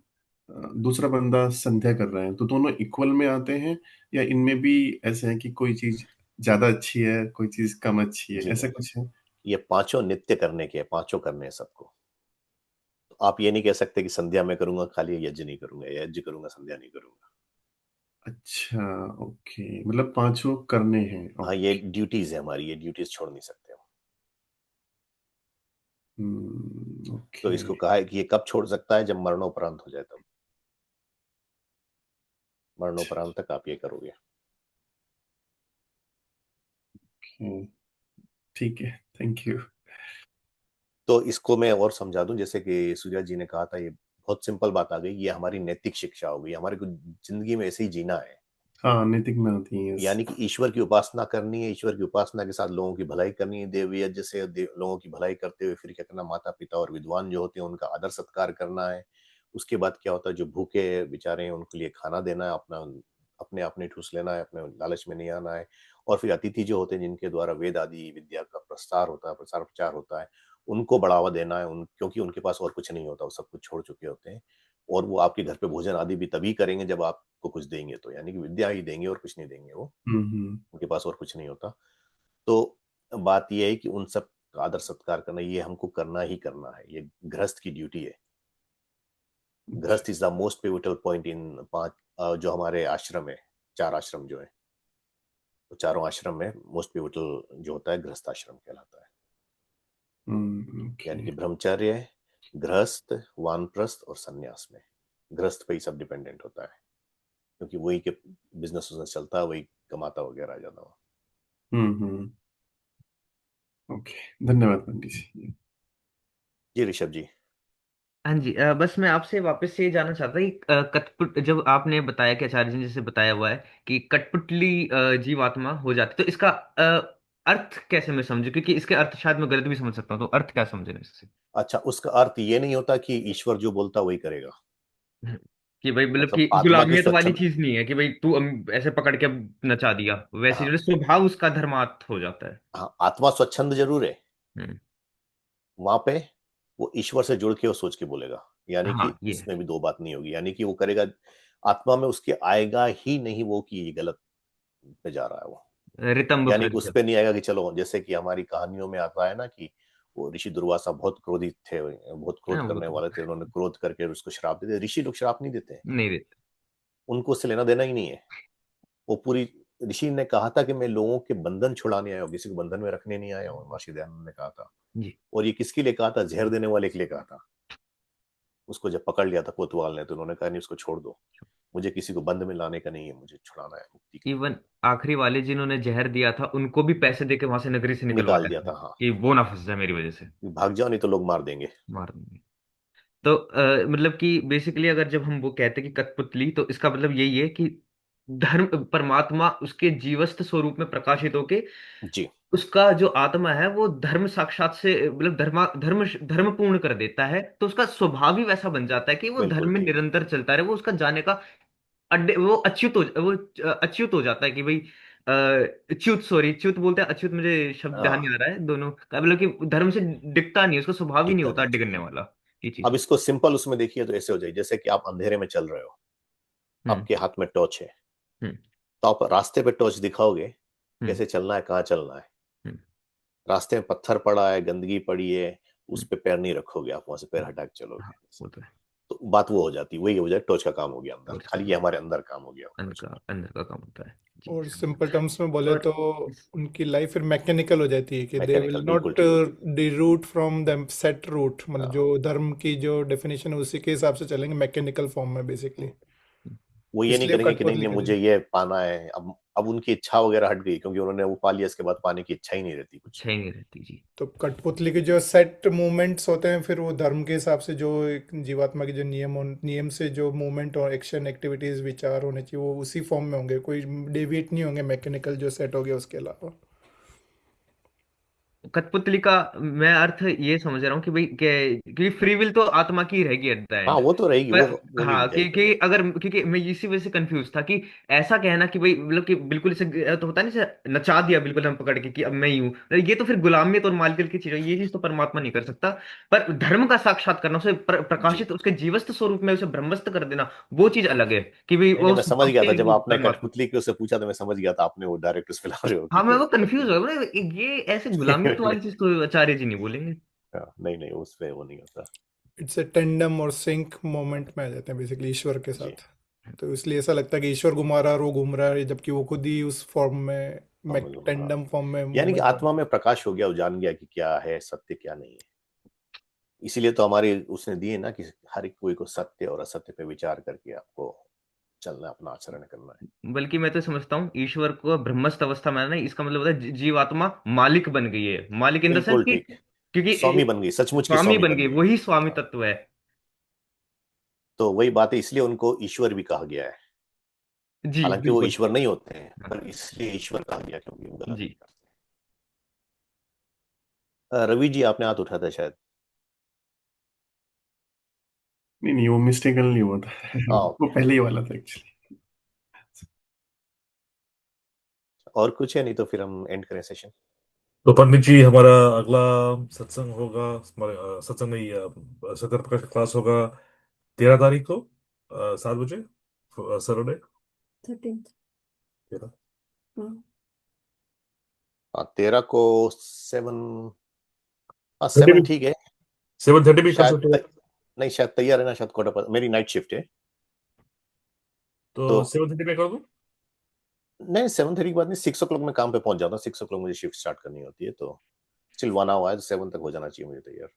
दूसरा बंदा संध्या कर रहे हैं, तो दोनों इक्वल में आते हैं, या इनमें भी ऐसे है कि कोई चीज ज्यादा अच्छी है, कोई चीज कम अच्छी है, जी ऐसा नहीं, कुछ है? ये पांचों नित्य करने के, पांचों करने हैं सबको। तो आप ये नहीं कह सकते कि संध्या में करूंगा खाली, यज्ञ नहीं करूंगा, या यज्ञ करूंगा संध्या नहीं करूंगा। अच्छा, ओके, मतलब पांचों करने हैं। हाँ, ये ड्यूटीज है हमारी, ये ड्यूटीज छोड़ नहीं सकते हम। तो ओके। इसको कहा है कि ये कब छोड़ सकता है, जब मरणोपरांत हो जाए तब। मरणोपरांत तक आप ये करोगे। ठीक है, थैंक यू। तो इसको मैं और समझा दूं, जैसे कि सूर्या जी ने कहा था, ये बहुत सिंपल बात आ गई, ये हमारी नैतिक शिक्षा हो गई, हमारे को जिंदगी में ऐसे ही जीना है। हाँ, नैतिक में आती है, यस। यानी कि ईश्वर की उपासना करनी है, ईश्वर की उपासना के साथ लोगों की भलाई करनी है, देव यज्ञ से लोगों की भलाई करते हुए फिर क्या करना, माता पिता और विद्वान जो होते हैं उनका आदर सत्कार करना है। उसके बाद क्या होता है, जो भूखे बेचारे हैं उनके लिए खाना देना है, अपना अपने अपने ठूस लेना है, अपने लालच में नहीं आना है। और फिर अतिथि जो होते हैं जिनके द्वारा वेद आदि विद्या का प्रसार होता है, प्रसार प्रचार होता है, उनको बढ़ावा देना है, क्योंकि उनके पास और कुछ नहीं होता, वो सब कुछ छोड़ चुके होते हैं। और वो आपके घर पे भोजन आदि भी तभी करेंगे जब आपको कुछ देंगे, तो यानी कि विद्या ही देंगे और कुछ नहीं देंगे वो, हम्म। उनके पास और कुछ नहीं होता। तो बात यह है कि उन सब का आदर सत्कार करना, ये हमको करना ही करना है, ये गृहस्थ की ड्यूटी है। गृहस्थ is the most pivotal point in पांच जो हमारे आश्रम है, 4 आश्रम जो है, तो चारों आश्रम में मोस्ट पिवटल जो होता है गृहस्थ आश्रम कहलाता है। यानी ओके। कि ब्रह्मचर्य, गृहस्थ, वानप्रस्थ और सन्यास में गृहस्थ पे ही सब डिपेंडेंट होता है, क्योंकि वही के बिजनेस चलता है, वही कमाता वगैरह ज्यादा हो। हम्म। ओके, धन्यवाद पंडित जी। जी ऋषभ जी। हाँ जी, बस मैं आपसे वापस से ये जानना चाहता कि कठपुट जब आपने बताया कि आचार्य जी ने जैसे बताया हुआ है कि कठपुतली जीवात्मा हो जाती, तो इसका अर्थ कैसे मैं समझूं? क्योंकि इसके अर्थ शायद मैं गलत भी समझ सकता हूँ, तो अर्थ क्या समझे इससे? अच्छा, उसका अर्थ ये नहीं होता कि ईश्वर जो बोलता वही करेगा। हम्म। कि भाई मतलब मतलब कि आत्मा जो गुलामियत वाली स्वच्छंद, चीज नहीं है कि भाई तू ऐसे पकड़ के नचा दिया, वैसे हाँ जो है स्वभाव उसका धर्मार्थ हो जाता है। हाँ, आत्मा स्वच्छंद जरूर है हम्म। वहां पे, वो ईश्वर से जुड़ के वो सोच के बोलेगा, यानी कि हाँ, ये है। इसमें भी दो बात नहीं होगी, यानी कि वो करेगा, आत्मा में उसके आएगा ही नहीं वो कि ये गलत पे जा रहा है वो। रितंब यानी कर उस पे नहीं आएगा कि चलो, जैसे कि हमारी कहानियों में आता है ना कि वो ऋषि दुर्वासा बहुत क्रोधित थे, बहुत क्रोध हाँ, वो करने तो वाले थे, उन्होंने क्रोध करके उसको श्राप दे दिया। ऋषि लोग श्राप नहीं देते हैं, नहीं देते। उनको उससे लेना देना ही नहीं है। वो पूरी, ऋषि ने कहा था कि मैं लोगों के बंधन छुड़ाने आया हूँ, किसी को बंधन में रखने नहीं आया हूँ, महर्षि दयानंद ने कहा था। जी। और ये किसके लिए कहा था? जहर देने वाले के लिए कहा था। उसको जब पकड़ लिया था कोतवाल ने, तो उन्होंने कहा नहीं, उसको छोड़ दो, मुझे किसी को बंद में लाने का नहीं है, मुझे छुड़ाना है, मुक्ति करनी इवन आखिरी वाले जिन्होंने जहर दिया था उनको भी पैसे देके वहां से नगरी से है। निकाल निकलवाया दिया था था, हाँ, कि वो ना फंस जाए मेरी वजह से, भाग जाओ नहीं तो लोग मार देंगे। मार देंगे। तो मतलब कि बेसिकली अगर जब हम वो कहते हैं कि कठपुतली, तो इसका मतलब यही है कि धर्म परमात्मा उसके जीवस्त स्वरूप में प्रकाशित होके जी उसका जो आत्मा है वो धर्म साक्षात से मतलब धर्म पूर्ण कर देता है, तो उसका स्वभाव ही वैसा बन जाता है कि वो धर्म बिल्कुल में ठीक। निरंतर चलता रहे, वो उसका जाने का अड्डे वो अच्युत हो जाता है कि भाई च्युत, सॉरी, च्युत बोलते हैं, अच्युत मुझे शब्द ध्यान नहीं हाँ, आ रहा है, दोनों का मतलब कि धर्म से डिगता नहीं, उसका स्वभाव ही नहीं दिखता होता नहीं चाहिए। डिगने वाला, ये चीज अब है। इसको सिंपल उसमें देखिए तो ऐसे हो जाए, जैसे कि आप अंधेरे में चल रहे हो, हम्म। आपके हाथ में टॉर्च है, हम्म। तो आप रास्ते पे टॉर्च दिखाओगे, हम्म। कैसे चलना है, कहाँ चलना है। हम्म। रास्ते में पत्थर पड़ा है, गंदगी पड़ी है, उस हम्म। पे पैर नहीं रखोगे, आप वहां से पैर हम्म। हटा के हाँ, चलोगे। वो तो है। तो बात वो हो जाती, वही हो जाए, टॉर्च का काम हो गया अंदर, टॉर्च का खाली ये काम, हमारे अंदर काम हो गया अंदर टॉर्च का, का। अंदर का काम होता है। जी, और समझ सिंपल टर्म्स में बोले और तो उनकी लाइफ फिर मैकेनिकल हो जाती है कि दे विल मैकेनिकल, बिल्कुल नॉट ठीक। डिरूट फ्रॉम द सेट रूट, मतलब हाँ, जो धर्म की जो डेफिनेशन है उसी के हिसाब से चलेंगे मैकेनिकल फॉर्म में बेसिकली। वो ये नहीं इसलिए करेंगे कि नहीं कठपुतली नहीं का मुझे जी। ये पाना है। अब उनकी इच्छा वगैरह हट गई, क्योंकि उन्होंने वो पा लिया, इसके बाद पाने की इच्छा ही नहीं रहती कुछ। इच्छा ही नहीं रहती जी। तो कठपुतली के जो सेट मूवमेंट्स होते हैं फिर वो धर्म के हिसाब से जो एक जीवात्मा के जो नियम से जो मूवमेंट और एक्शन एक्टिविटीज विचार होने चाहिए वो उसी फॉर्म में होंगे, कोई डेविएट नहीं होंगे मैकेनिकल जो सेट हो गया उसके अलावा। कठपुतली का मैं अर्थ ये समझ रहा हूँ कि भाई क्योंकि फ्री विल तो आत्मा की रहेगी एट द हाँ, एंड। वो तो रहेगी, पर वो नहीं हाँ, जाएगी कि कभी। अगर, क्योंकि मैं इसी वजह से कंफ्यूज था कि ऐसा कहना कि भाई मतलब कि बिल्कुल इसे तो होता नहीं, इसे नचा दिया बिल्कुल हम पकड़ के कि अब मैं ही हूँ, ये तो फिर गुलामियत और मालिकियत की चीज है, ये चीज तो परमात्मा नहीं कर सकता। पर धर्म का साक्षात करना, उसे जी, प्रकाशित, उसके जीवस्त स्वरूप में उसे ब्रह्मस्थ कर देना, वो चीज अलग है कि भाई नहीं वो नहीं, मैं समझ गया था, जब वो आपने परमात्मा। कठपुतली के उससे पूछा तो मैं समझ गया था, आपने वो डायरेक्ट उस पे ला रहे हो कि हाँ, मैं कोई वो कंफ्यूज कठपुतली। हो गया, ये ऐसे गुलामियत वाली चीज तो आचार्य जी नहीं बोलेंगे। हाँ, नहीं नहीं, उस पे वो नहीं होता। इट्स ए टेंडम और सिंक मोमेंट में आ जाते हैं बेसिकली ईश्वर के जी, साथ। तो इसलिए ऐसा लगता है कि ईश्वर घुमा रहा है और वो घूम रहा है, जबकि वो खुद ही उस फॉर्म में हाँ, मैं घूम रहा। टेंडम फॉर्म में यानी कि मूवमेंट कर रहा आत्मा में प्रकाश हो गया, वो जान गया कि क्या है सत्य, क्या नहीं है। इसीलिए तो हमारी उसने दिए ना कि हर एक कोई को सत्य और असत्य पे विचार करके आपको चलना है, अपना आचरण करना है। है। बल्कि मैं तो समझता हूँ ईश्वर को ब्रह्मस्थ अवस्था में आना है, इसका मतलब होता है जीवात्मा मालिक बन गई है, मालिक इन द सेंस बिल्कुल कि ठीक। क्योंकि स्वामी बन गई, सचमुच की स्वामी स्वामी बन बन गई, गई। वही स्वामी हाँ, तत्व है। तो वही बात है, इसलिए उनको ईश्वर भी कहा गया है। जी हालांकि वो बिल्कुल। ईश्वर नहीं होते हैं, हाँ, पर इसलिए ईश्वर कहा गया क्योंकि वो गलत जी। नहीं करते। रवि जी, आपने हाथ उठाया था शायद। नहीं नहीं, वो मिस्टेकनली हुआ था। वो ओके। पहले ही वाला था एक्चुअली। और कुछ है, नहीं तो फिर हम एंड करें सेशन। तो पंडित जी, हमारा अगला सत्संग होगा, हमारे सत्संग नहीं, सत्तर प्रकाश क्लास होगा 13 तारीख को 7 बजे, सैटरडे। 13th। 13। हाँ। हाँ, 13 को 7। हाँ, 30 7 भी, ठीक है। 7:30 भी कर शायद सकते हो। नहीं, शायद तैयार है ना, शायद क्वार्टर पर, मेरी नाइट शिफ्ट है। तो तो 7:30 में कर दूं। नहीं, 7:30 की बात नहीं, 6 o'clock में काम पे पहुंच जाता हूँ, 6 o'clock मुझे शिफ्ट स्टार्ट करनी होती है, तो स्टिल 1 hour है, तो 7 तक हो जाना चाहिए मुझे तैयार।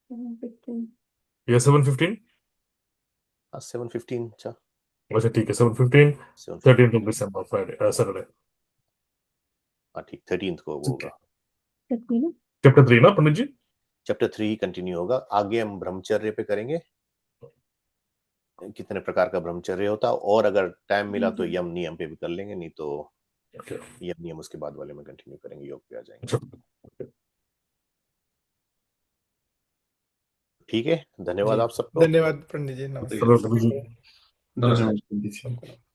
15। या 7:15। हाँ, 7:15, अच्छा। अच्छा ठीक है, 7:15, 13 7:15, दिसंबर, फ्राइडे, सैटरडे। हाँ ठीक, 13th को वो ठीक है। होगा। कितनी ना? चैप्टर 3 ना पंडित जी। चैप्टर 3 कंटिन्यू होगा, आगे हम ब्रह्मचर्य पे करेंगे, कितने प्रकार का ब्रह्मचर्य होता है, और अगर टाइम मिला तो यम नियम पे भी कर लेंगे, नहीं तो ओके। यम नियम उसके बाद वाले में कंटिन्यू करेंगे, योग पे आ जाएंगे। अच्छा। ठीक है, धन्यवाद जी। आप सबको। धन्यवाद पंडित जी, बताइए। नमस्ते। चलो पंडित जी। धन्यवाद पंडित जी। सबको नमस्ते।